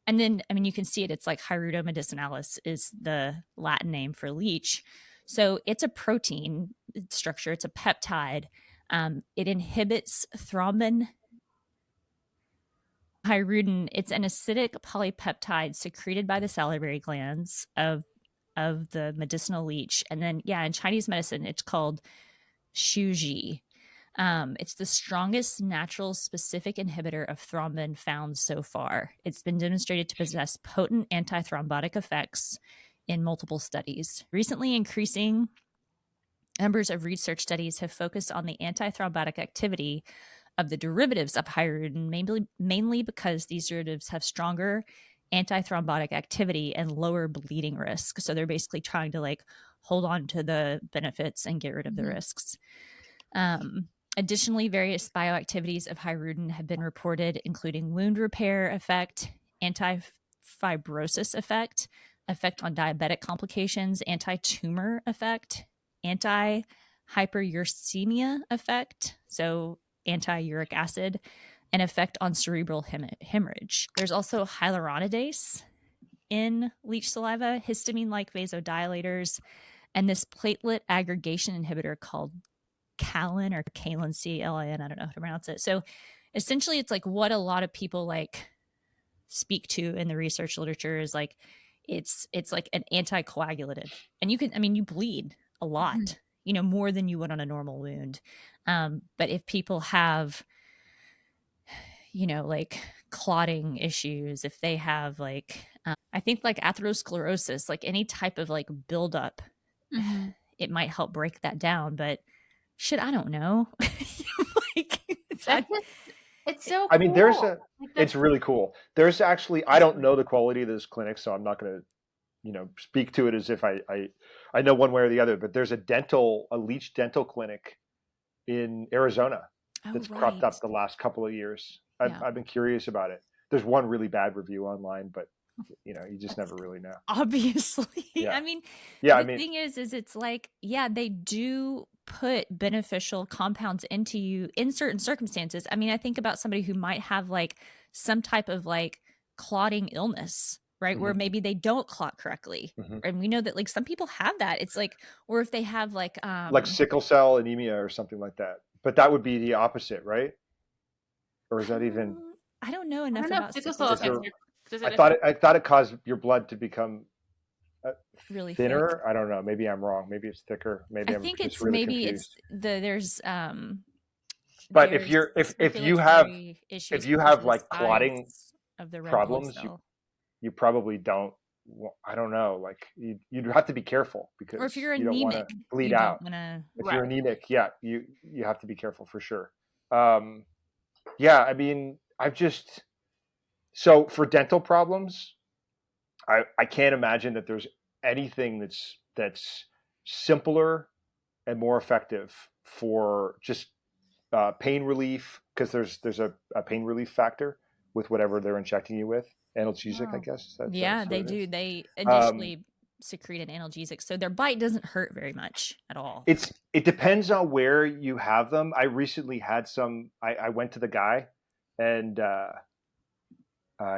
And then, I mean, you can see it. It's like Hirudo medicinalis is the Latin name for leech. So it's a protein structure. It's a peptide. It inhibits thrombin. Hirudin, it's an acidic polypeptide secreted by the salivary glands of the medicinal leech. And then, yeah, in Chinese medicine, it's called shuji. It's the strongest natural specific inhibitor of thrombin found so far. It's been demonstrated to possess potent antithrombotic effects in multiple studies. Recently, increasing numbers of research studies have focused on the antithrombotic activity of the derivatives of hirudin, mainly because these derivatives have stronger antithrombotic activity and lower bleeding risk. So they're basically trying to like hold on to the benefits and get rid of the risks. Additionally, various bioactivities of hirudin have been reported, including wound repair effect, anti-fibrosis effect on diabetic complications, anti-tumor effect, anti-hyperuricemia effect. So anti-uric acid, an effect on cerebral hemorrhage. There's also hyaluronidase in leech saliva, histamine-like vasodilators, and this platelet aggregation inhibitor called Calin or Calin, Calin, I don't know how to pronounce it. So essentially it's like what a lot of people like speak to in the research literature is like it's like an anticoagulative. And you can, I mean, you bleed a lot, you know, more than you would on a normal wound. But if people have, you know, like clotting issues, if they have like I think like atherosclerosis, like any type of like buildup, it might help break that down. But shit, I don't know. Like, it's so cool. I mean, it's really cool. There's actually, I don't know the quality of this clinic, so I'm not going to, you know, speak to it as if I know one way or the other, but there's a leech dental clinic in Arizona that's cropped up the last couple of years. I've been curious about it. There's one really bad review online, but you know, you just never really know. Obviously. Yeah. I mean, the thing is it's like, yeah, they do put beneficial compounds into you in certain circumstances. I mean, I think about somebody who might have like some type of like clotting illness, right? Where maybe they don't clot correctly. And we know that like some people have that. It's like, or if they have like sickle cell anemia or something like that. But that would be the opposite, right? Or is that even? I don't know enough about sickle cell. I thought it caused your blood to become really thinner. thick. I don't know. Maybe I'm wrong. Maybe it's thicker. Maybe I'm just really confused. But if you have like clotting of the red problems, you probably don't. I don't know. Like you'd have to be careful because or if you're you don't want to bleed out. If you're anemic, yeah, you have to be careful for sure. Yeah, I mean, so for dental problems, I can't imagine that there's anything that's simpler and more effective for just pain relief, because there's a pain relief factor with whatever they're injecting you with. Analgesic, I guess. They do. They initially secrete an analgesic, so their bite doesn't hurt very much at all. It depends on where you have them. I recently had some. I went to the guy, and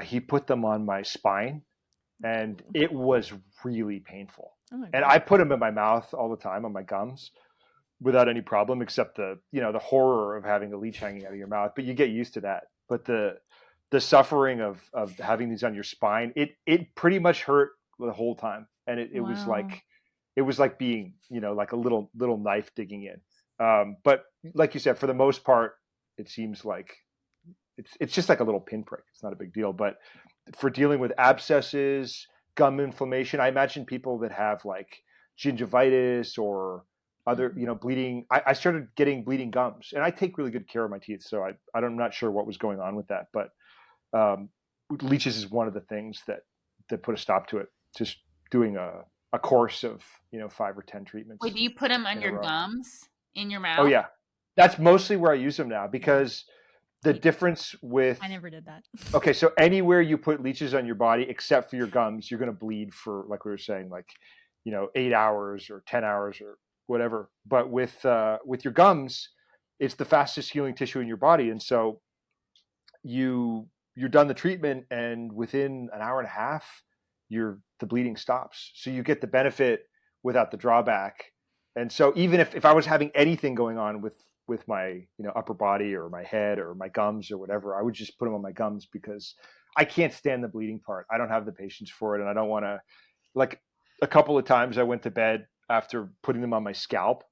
he put them on my spine, and it was really painful. And I put them in my mouth all the time on my gums without any problem, except the horror of having a leech hanging out of your mouth. But you get used to that. But the suffering of having these on your spine, it pretty much hurt the whole time. And it was like being, like a little knife digging in. But like you said, for the most part, it seems like it's just like a little pinprick. It's not a big deal. But for dealing with abscesses, gum inflammation, I imagine people that have like gingivitis or other, bleeding. I started getting bleeding gums, and I take really good care of my teeth. So I'm not sure what was going on with that, but leeches is one of the things that put a stop to it. Just doing a course of 5 or 10 treatments. Wait, do you put them on your gums in your mouth? Oh yeah, that's mostly where I use them now, because the difference with I never did that. Okay, so anywhere you put leeches on your body except for your gums, you're going to bleed for, like we were saying, 8 hours or 10 hours or whatever. But with your gums, it's the fastest healing tissue in your body, and so you're done the treatment, and within an hour and a half, the bleeding stops. So you get the benefit without the drawback. And so even if I was having anything going on with my upper body or my head or my gums or whatever, I would just put them on my gums, because I can't stand the bleeding part. I don't have the patience for it, and I don't want to. Like a couple of times I went to bed after putting them on my scalp,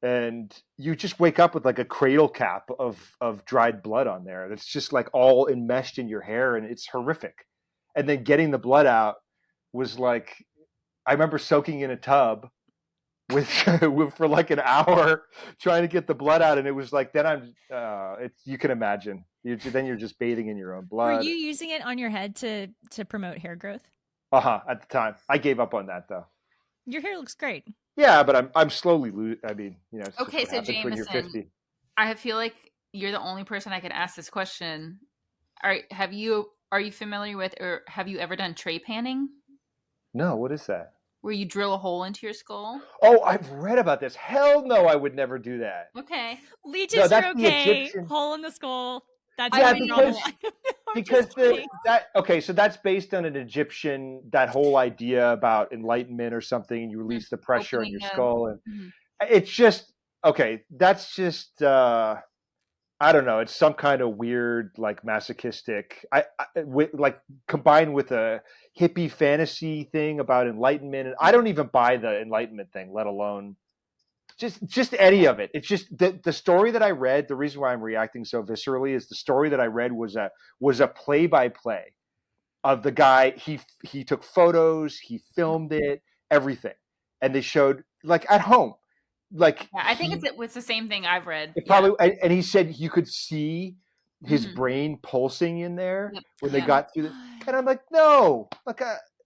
and you just wake up with like a cradle cap of dried blood on there. That's just like all enmeshed in your hair, and it's horrific. And then getting the blood out was like, I remember soaking in a tub with for like an hour trying to get the blood out, and it was like, then you can imagine, then you're just bathing in your own blood. Were you using it on your head to promote hair growth? At the time. I gave up on that though. Your hair looks great. Yeah, but I'm slowly I mean, it's okay, so Jameson, when you're 50. I feel like you're the only person I could ask this question. Are you familiar with, or have you ever done tray panning? No, what is that? Where you drill a hole into your skull? Oh, I've read about this. Hell no, I would never do that. Okay. Leeches No, that's are the okay. Egyptian. Hole in the skull. That's Yeah, how we draw the because line. I'm because just kidding. so that's based on an Egyptian, that whole idea about enlightenment or something, and you release the pressure on Opening your a skull, and mhm. it's just okay. That's just I don't know. It's some kind of weird, like masochistic, with like combined with a hippie fantasy thing about enlightenment, and I don't even buy the enlightenment thing, let alone just any of it. It's just the story that I read. The reason why I'm reacting so viscerally is the story that I read was a play by play of the guy. He took photos, he filmed it, everything, and they showed like at home, like Yeah, I think it's the same thing I've read. it Yeah. probably, and he said you could see his Mhm. brain pulsing in there Yep. when they Yep. got through. And I'm like, no, like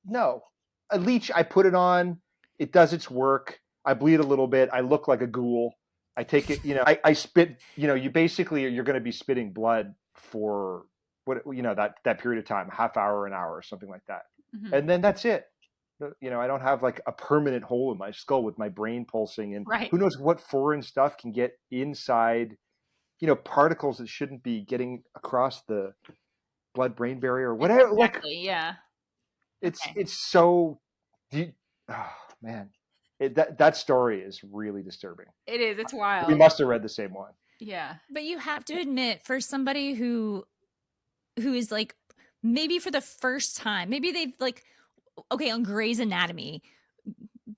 no, a leech. I put it on, it does its work. I bleed a little bit. I look like a ghoul. I take it, I spit. You basically you're going to be spitting blood for that period of time, a half hour, an hour, or something like that, Mhm. and then that's it. I don't have like a permanent hole in my skull with my brain pulsing, and Right. who knows what foreign stuff can get inside, particles that shouldn't be getting across the blood-brain barrier or whatever. Like Exactly. Yeah. it's Okay. it's so, oh man, that story is really disturbing. It is. It's We wild. must have read the same one. Yeah. But you have to admit, for somebody who is like, maybe for the first time, maybe they've like, okay, on Grey's Anatomy,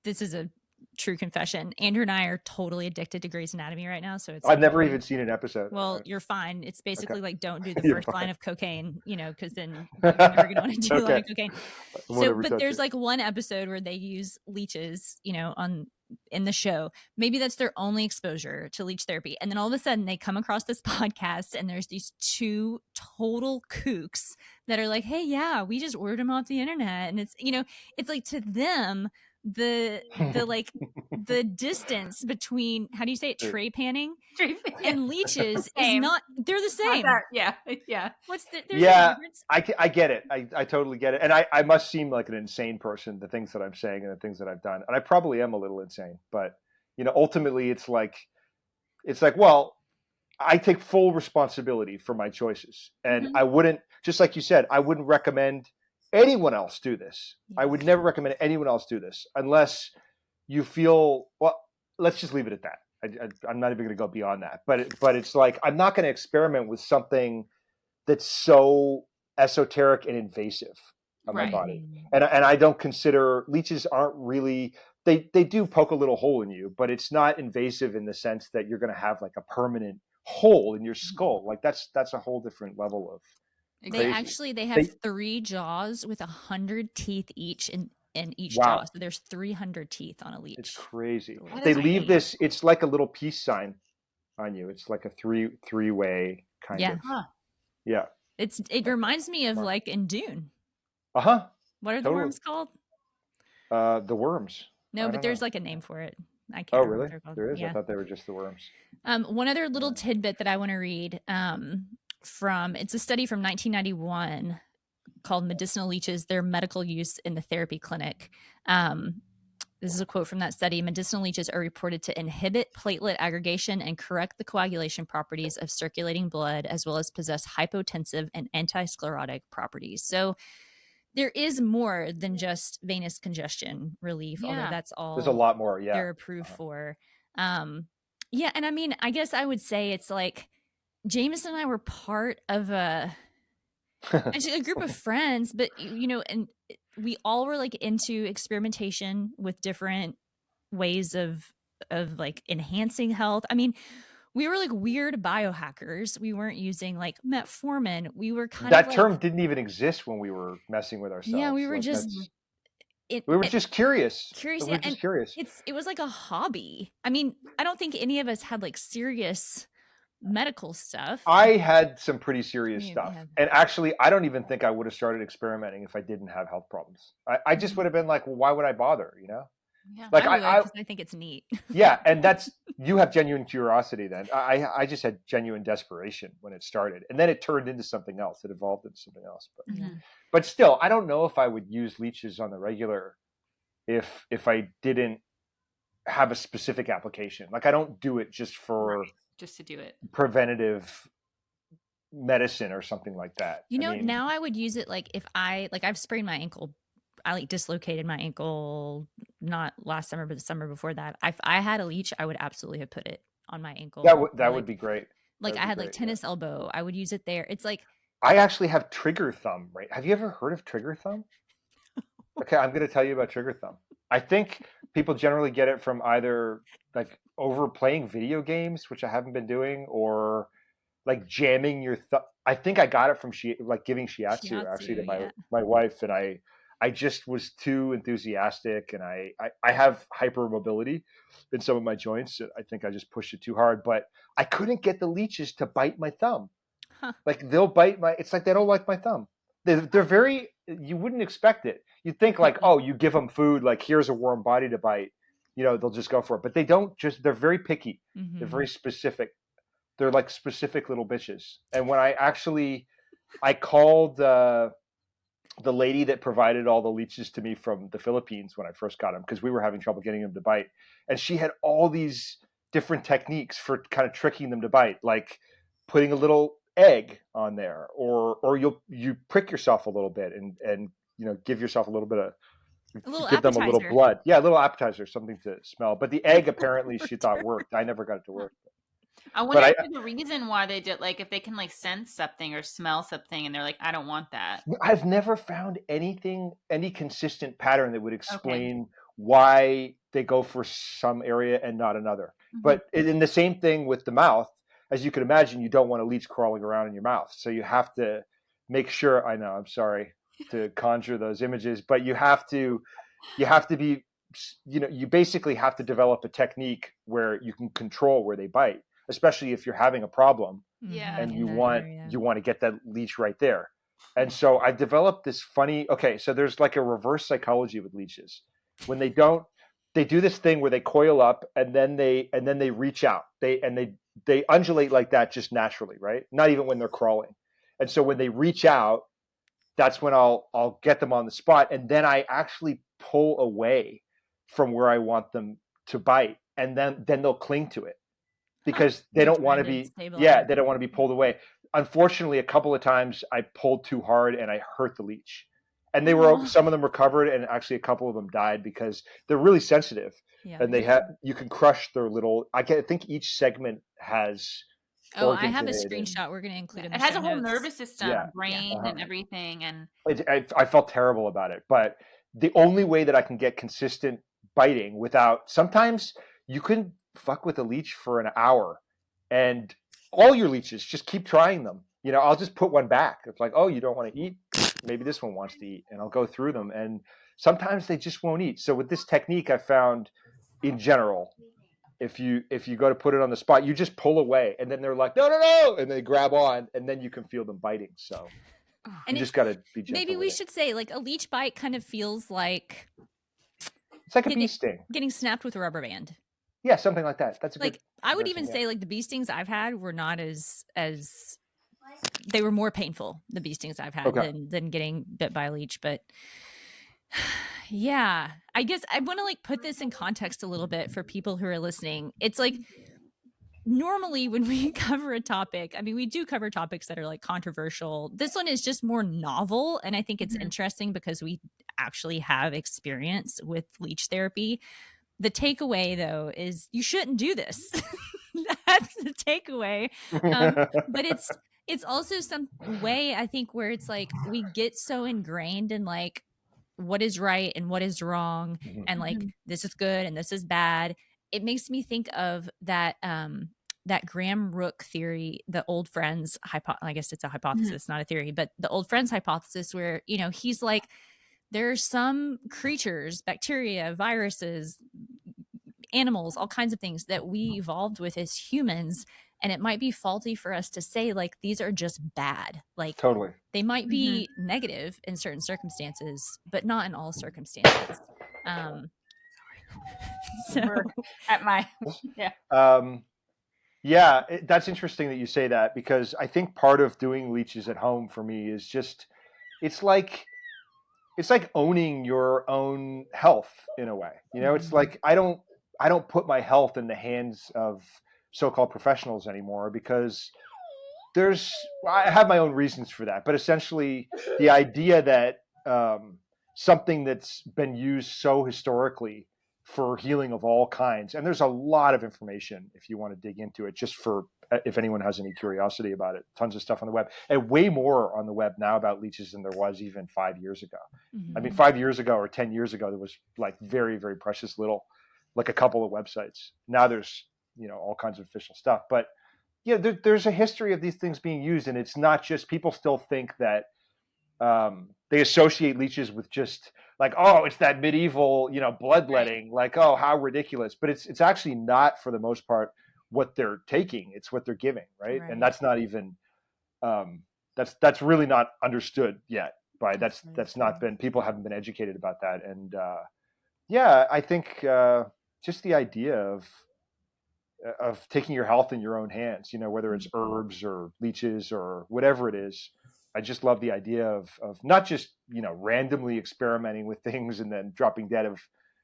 this is a true confession. Andrew and I are totally addicted to Grey's Anatomy right now. So it's I've like, never even seen an episode. well, you're fine. It's basically like, don't do the You're first line fine. of cocaine, because then you're never going to want to do a line Okay. of cocaine. I won't So, ever but touch there's it. like one episode where they use leeches, in the show. Maybe that's their only exposure to leech therapy. And then all of a sudden they come across this podcast and there's these two total kooks that are like, hey, yeah, we just ordered them off the internet. And it's like, to them, like the distance between, how do you say it, tray panning and leeches is Same. not, they're the Not same. that. Yeah. Yeah. There's no difference. I get it. I totally get it. And I must seem like an insane person, the things that I'm saying and the things that I've done. And I probably am a little insane, but ultimately it's like, well, I take full responsibility for my choices. And Mhm. I wouldn't, just like you said, I wouldn't recommend anyone else do this. I would never recommend anyone else do this unless you feel, well, let's just leave it at that. I'm not even going to go beyond that, but it's like, I'm not going to experiment with something that's so esoteric and invasive on my Right. body. And I don't consider, leeches aren't really, they do poke a little hole in you, but it's not invasive in the sense that you're going to have like a permanent hole in your skull. Like that's a whole different level of crazy. They have 3 jaws with 100 teeth each in each Wow. jaw. So there's 300 teeth on a leech. It's crazy. That They is leave crazy. this, it's like a little peace sign on you. It's like a three-way kind of. Huh. Yeah. It reminds me of like in Dune. Uh-huh. What are the Totally. worms called? The worms. No, I but don't there's know. like a name for it. I can't Oh, remember really? what they're called. There is? I Yeah. thought they were just the worms. One other little tidbit that I want to read it's a study from 1991 called Medicinal Leeches, Their Medical Use in the Therapy Clinic. This is a quote from that study. Medicinal leeches are reported to inhibit platelet aggregation and correct the coagulation properties of circulating blood, as well as possess hypotensive and anti-sclerotic properties. So there is more than just venous congestion relief, although that's all there's a lot more. Yeah. they're approved for. Yeah. And I mean, I guess I would say it's like Jameson and I were part of actually a group of friends, but and we all were like into experimentation with different ways of like enhancing health. I mean, we were like weird biohackers. We weren't using like metformin. We were kind that of like, term didn't even exist when we were messing with ourselves. yeah, we were like just we were just curious. Curious, We were just curious. It was like a hobby. I mean, I don't think any of us had like serious medical stuff. I had some pretty serious Yeah, stuff. yeah. And actually, I don't even think I would have started experimenting if I didn't have health problems. I just would have been like, well, why would I bother? Yeah, Like I would, because I think it's neat. Yeah, and you have genuine curiosity then. I just had genuine desperation when it started. And then it turned into something else. It evolved into something else. But still, I don't know if I would use leeches on the regular if I didn't have a specific application. Like I don't do it just for just to do it preventative medicine or something like that. You I know, mean, now I would use it like if I've sprained my ankle. I like dislocated my ankle not last summer, but the summer before that. If I had a leech, I would absolutely have put it on my ankle. that would be great. That Like would I be had like great. Yeah. tennis elbow. I would use it there. It's like I actually have trigger thumb, right? Have you ever heard of trigger thumb? Okay, I'm going to tell you about trigger thumb. I think people generally get it from either like overplaying video games, which I haven't been doing, or like jamming your thumb. I think I got it from like giving shiatsu actually to shiatsu, yeah. my wife, and I just was too enthusiastic, and I have hypermobility in some of my joints. I think I just pushed it too hard, but I couldn't get the leeches to bite my thumb. Huh. Like they'll bite my. It's like they don't like my thumb. They're very. You wouldn't expect it. You'd think like, oh, you give them food. Like here's a warm body to bite. You know, they'll just go for it. But they don't. Just they're very picky. Mm-hmm. They're very specific. They're like specific little bitches. And when I called the lady that provided all the leeches to me from the Philippines when I first got them, because we were having trouble getting them to bite, and she had all these different techniques for kind of tricking them to bite, like putting a little egg on there, or you prick yourself a little bit and you know give yourself a little bit of A little give them a little appetizer. blood, yeah, a little appetizer, something to smell. But the egg apparently she thought worked. I never got it to work. I wonder if there's a reason why they did, like if they can like sense something or smell something and they're like, I don't want that. I've never found any consistent pattern that would explain why they go for some area and not another. Mm-hmm. But in the same thing with the mouth, as you can imagine, you don't want a leech crawling around in your mouth. So you have to make sure, I know, I'm sorry to conjure those images, but you have to be, you know, you basically have to develop a technique where you can control where they bite, especially if you're having a problem. Yeah. And you want to get that leech right there. And so I developed this funny, okay, so there's like a reverse psychology with leeches. When they do this thing where they coil up and then they reach out. They undulate like that just naturally, right? Not even when they're crawling. And so when they reach out, that's when I'll get them on the spot, and then I actually pull away from where I want them to bite, and then they'll cling to it because they don't want to be they don't want to be pulled away. Unfortunately, a couple of times I pulled too hard and I hurt the leech, and some of them recovered, and actually a couple of them died because they're really sensitive, and you can crush their little. I think each segment has. Oh, I have a screenshot we're going to include in the show notes. It has a whole nervous system, brain, and everything, and I felt terrible about it. But the only way that I can get consistent biting without, sometimes you can fuck with a leech for an hour, and all your leeches, just keep trying them. You know, I'll just put one back. It's like, oh, you don't want to eat? Maybe this one wants to eat, and I'll go through them. And sometimes they just won't eat. So with this technique, I found, in general, if you go to put it on the spot, you just pull away, and then they're like, no, and they grab on, and then you can feel them biting. So you just got to be gentle. Maybe we should say like a leech bite kind of feels like it's like a bee sting getting snapped with a rubber band. Yeah, something like that. That's a like I would even say like the bee stings I've had were not as they were more painful, the bee stings I've had, than getting bit by a leech. But yeah, I guess I want to like put this in context a little bit for people who are listening. It's like normally when we cover a topic, I mean, we do cover topics that are like controversial. This one is just more novel. And I think it's interesting because we actually have experience with leech therapy. The takeaway, though, is you shouldn't do this. That's the takeaway. But it's also some way, I think, where it's like we get so ingrained in like what is right and what is wrong, and like this is good and this is bad. It makes me think of that that Graham-Rook theory, the old friends I guess it's a hypothesis, not a theory, but the old friends hypothesis, where, you know, he's like, there are some creatures, bacteria, viruses, animals, all kinds of things that we evolved with as humans, and it might be faulty for us to say like these are just bad. Like totally, they might be negative in certain circumstances, but not in all circumstances. So at my that's interesting that you say that, because I think part of doing leeches at home for me is just, it's like it's like owning your own health in a way. You know, it's like I don't put my health in the hands of so-called professionals anymore, because I have my own reasons for that. But essentially, the idea that something that's been used so historically for healing of all kinds, and there's a lot of information if you want to dig into it, just for if anyone has any curiosity about it, tons of stuff on the web, and way more on the web now about leeches than there was even 5 years ago. I mean, 5 years ago or 10 years ago, there was like very, very precious little, like a couple of websites. Now there's, all kinds of official stuff. But yeah, there's a history of these things being used, and it's not just, people still think that they associate leeches with just like, oh, it's that medieval, bloodletting, like, oh, how ridiculous. But it's actually not, for the most part, what they're taking. It's what they're giving, right? And that's not even that's really not understood yet. That's not been, people haven't been educated about that. And yeah, I think just the idea of taking your health in your own hands, whether it's herbs or leeches or whatever it is. I just love the idea of not just, randomly experimenting with things and then dropping dead of,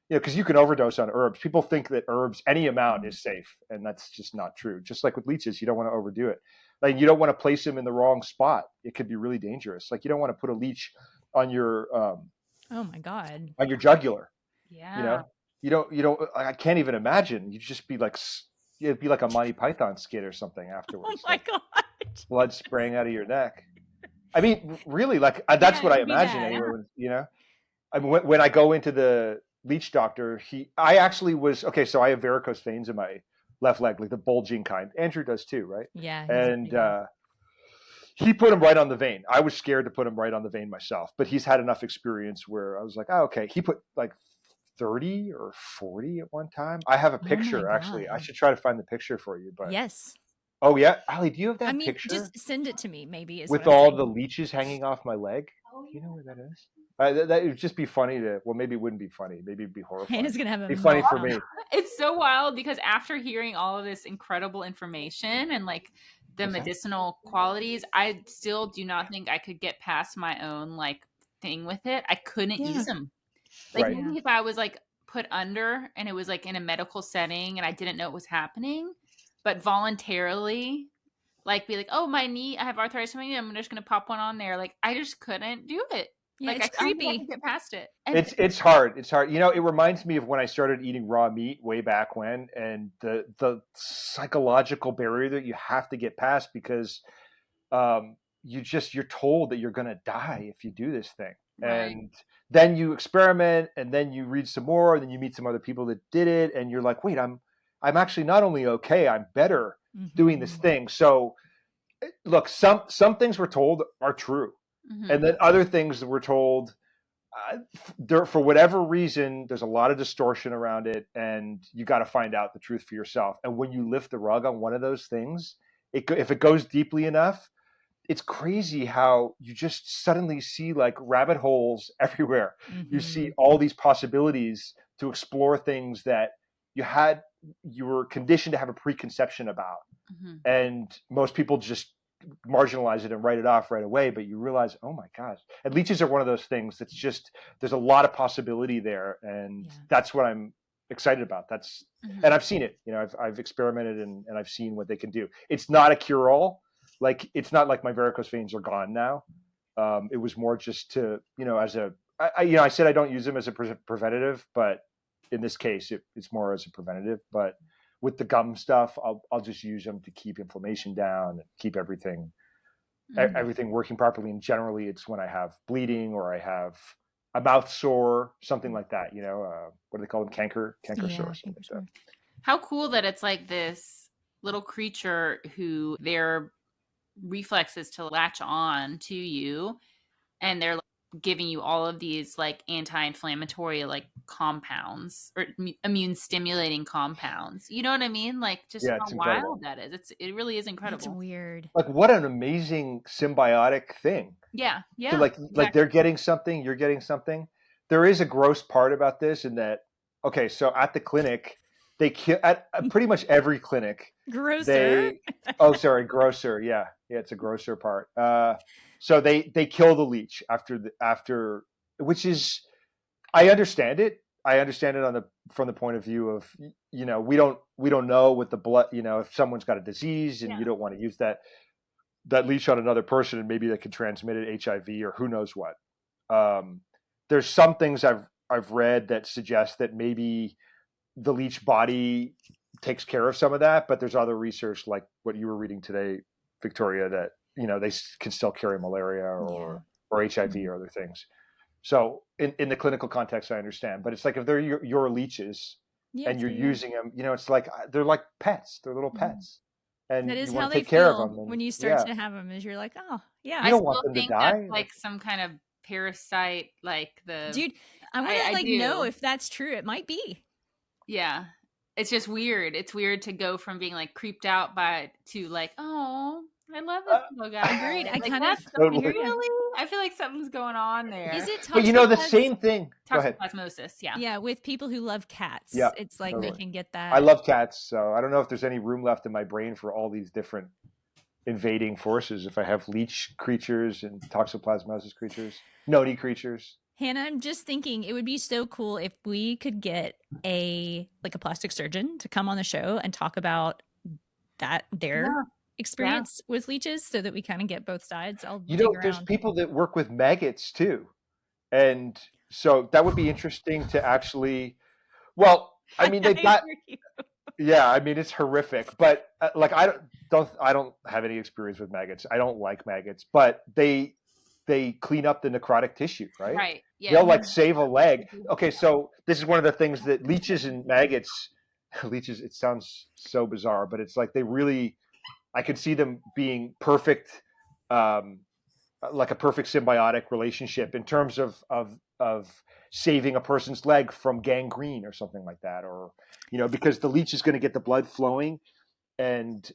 because you can overdose on herbs. People think that herbs, any amount is safe, and that's just not true. Just like with leeches, you don't want to overdo it. Like, you don't want to place them in the wrong spot. It could be really dangerous. Like, you don't want to put a leech on your oh my God, on your jugular. Yeah. You don't. I can't even imagine. You'd just be like, it'd be like a Monty Python skit or something afterwards. Oh my God, blood spraying out of your neck. I mean, really, like that's what I imagine anyway. I mean, when I go into the leech doctor, I actually was okay. So I have varicose veins in my left leg, like the bulging kind. Andrew does too, right? Yeah. And he put him right on the vein. I was scared to put him right on the vein myself, but he's had enough experience where I was like, oh, okay. He put like 30 or 40 at one time. I have a picture, actually. I should try to find the picture for you. But yes. Oh yeah, Ali, do you have that picture? Just send it to me, maybe. With all the leeches hanging off my leg. Do you know where that is? That would just be funny to. Well, maybe it wouldn't be funny. Maybe it'd be horrifying. It's gonna have be funny for me. It's so wild because after hearing all of this incredible information and like the medicinal qualities, I still do not think I could get past my own like thing with it. I couldn't use them. Like maybe if I was like put under and it was like in a medical setting and I didn't know it was happening, but voluntarily like be like, oh, my knee, I have arthritis in my knee, I'm just gonna pop one on there. Like I just couldn't do it. Yeah, like it's creepy. I can't get past it. And it's hard. It's hard. It reminds me of when I started eating raw meat way back when, and the psychological barrier that you have to get past, because you're told that you're gonna die if you do this thing. Right. And then you experiment, and then you read some more, and then you meet some other people that did it, and you're like, wait, I'm actually not only okay, I'm better doing this thing. So look, some things we're told are true. And then other things that we're told, for whatever reason, there's a lot of distortion around it, and you got to find out the truth for yourself. And when you lift the rug on one of those things, if it goes deeply enough, it's crazy how you just suddenly see like rabbit holes everywhere. You see all these possibilities to explore things that you were conditioned to have a preconception about. And most people just marginalize it and write it off right away, but you realize, oh my gosh. And leeches are one of those things that's just, there's a lot of possibility there, and that's what I'm excited about. That's and I've seen it. I've experimented and I've seen what they can do. It's not a cure-all. Like, it's not like my varicose veins are gone now. It was more just to, I said I don't use them as a preventative, but in this case, it's more as a preventative. But with the gum stuff, I'll just use them to keep inflammation down and keep everything working properly. And generally, it's when I have bleeding or I have a mouth sore, something like that. What do they call them? Canker sore. Something like that. How cool that it's like this little creature who their reflex is to latch on to you, and they're giving you all of these like anti-inflammatory like compounds or immune stimulating compounds. You know what I mean? Like just how wild that is. It really is incredible. It's weird. Like, what an amazing symbiotic thing. Yeah. So like they're getting something, you're getting something. There is a gross part about this in that, okay, so at the clinic, they kill at pretty much every clinic. Grosser. Grosser. Yeah, it's a grosser part. So they kill the leech after which is, I understand it. I understand it from the point of view of, we don't know what the blood, if someone's got a disease and you don't want to use that leech on another person, and maybe they could transmit it HIV or who knows what. There's some things I've read that suggest that maybe the leech body takes care of some of that, but there's other research like what you were reading today, Victoria, that they can still carry malaria or HIV or other things. So in the clinical context, I understand, but it's like if they're your leeches and you're using them, it's like they're like pets. They're little pets, and that is you want how to they take care of feel them. And, when you start to have them. Is you're like, oh yeah, you don't want them to die. That's like some kind of parasite, like the dude. I want to know if that's true. It might be. Yeah, it's just weird. It's weird to go from being like creeped out by to like, oh, I love this little guy. Agreed. I like, kind of totally. really. I feel like something's going on there. Is it but the same thing. Toxoplasmosis, yeah, with people who love cats. Yeah, it's like they can get that. I love cats, so I don't know if there's any room left in my brain for all these different invading forces. If I have leech creatures and toxoplasmosis creatures, noni creatures. Hannah, I'm just thinking it would be so cool if we could get a plastic surgeon to come on the show and talk about their experience with leeches, so that we kind of get both sides. There's people that work with maggots too, and so that would be interesting to actually. Well, I mean, they've got. Yeah, I mean it's horrific, but like I don't have any experience with maggots. I don't like maggots, but they clean up the necrotic tissue, right? Right. Yeah. They'll like save a leg. Okay, so this is one of the things that leeches and maggots. Leeches, it sounds so bizarre, but it's like I could see them being perfect, like a perfect symbiotic relationship in terms of saving a person's leg from gangrene or something like that, or because the leech is going to get the blood flowing and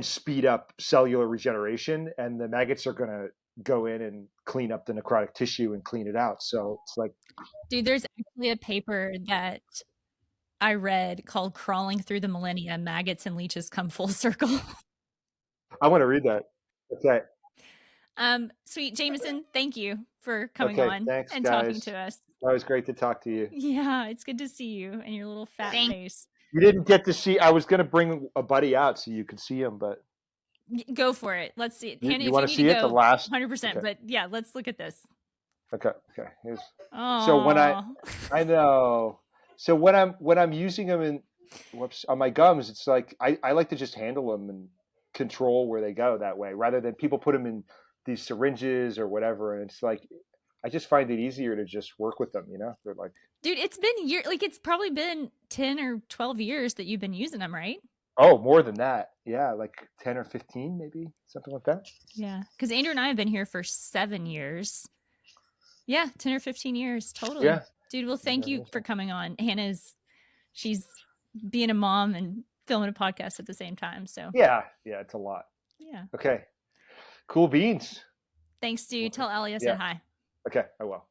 speed up cellular regeneration, and the maggots are going to go in and clean up the necrotic tissue and clean it out. So it's like, dude, there's actually a paper that I read called "Crawling Through the Millennia: Maggots and Leeches Come Full Circle." I want to read that. Okay. Sweet Jameson, thank you for coming on and talking to us. That was great to talk to you. Yeah, it's good to see you and your little fat face. You didn't get to see. I was going to bring a buddy out so you could see him, but go for it. Let's see it. Hannah, you want to see it? The last 100%. Okay. But yeah, let's look at this. Okay. Here's... So when I know. So when I'm using them on my gums, it's like I like to just handle them and control where they go that way, rather than people put them in these syringes or whatever. And it's like, I just find it easier to just work with them. They're like, dude, it's been it's probably been 10 or 12 years that you've been using them, right? Oh, more than that. Yeah, like 10 or 15, maybe something like that. Yeah, because Andrew and I have been here for 7 years. Yeah, 10 or 15 years, totally. Yeah, dude. Well, thank you for coming on. She's being a mom and filming a podcast at the same time. So yeah, it's a lot. Yeah. Okay. Cool beans. Thanks, dude. Tell Allie I said hi. Okay, I will.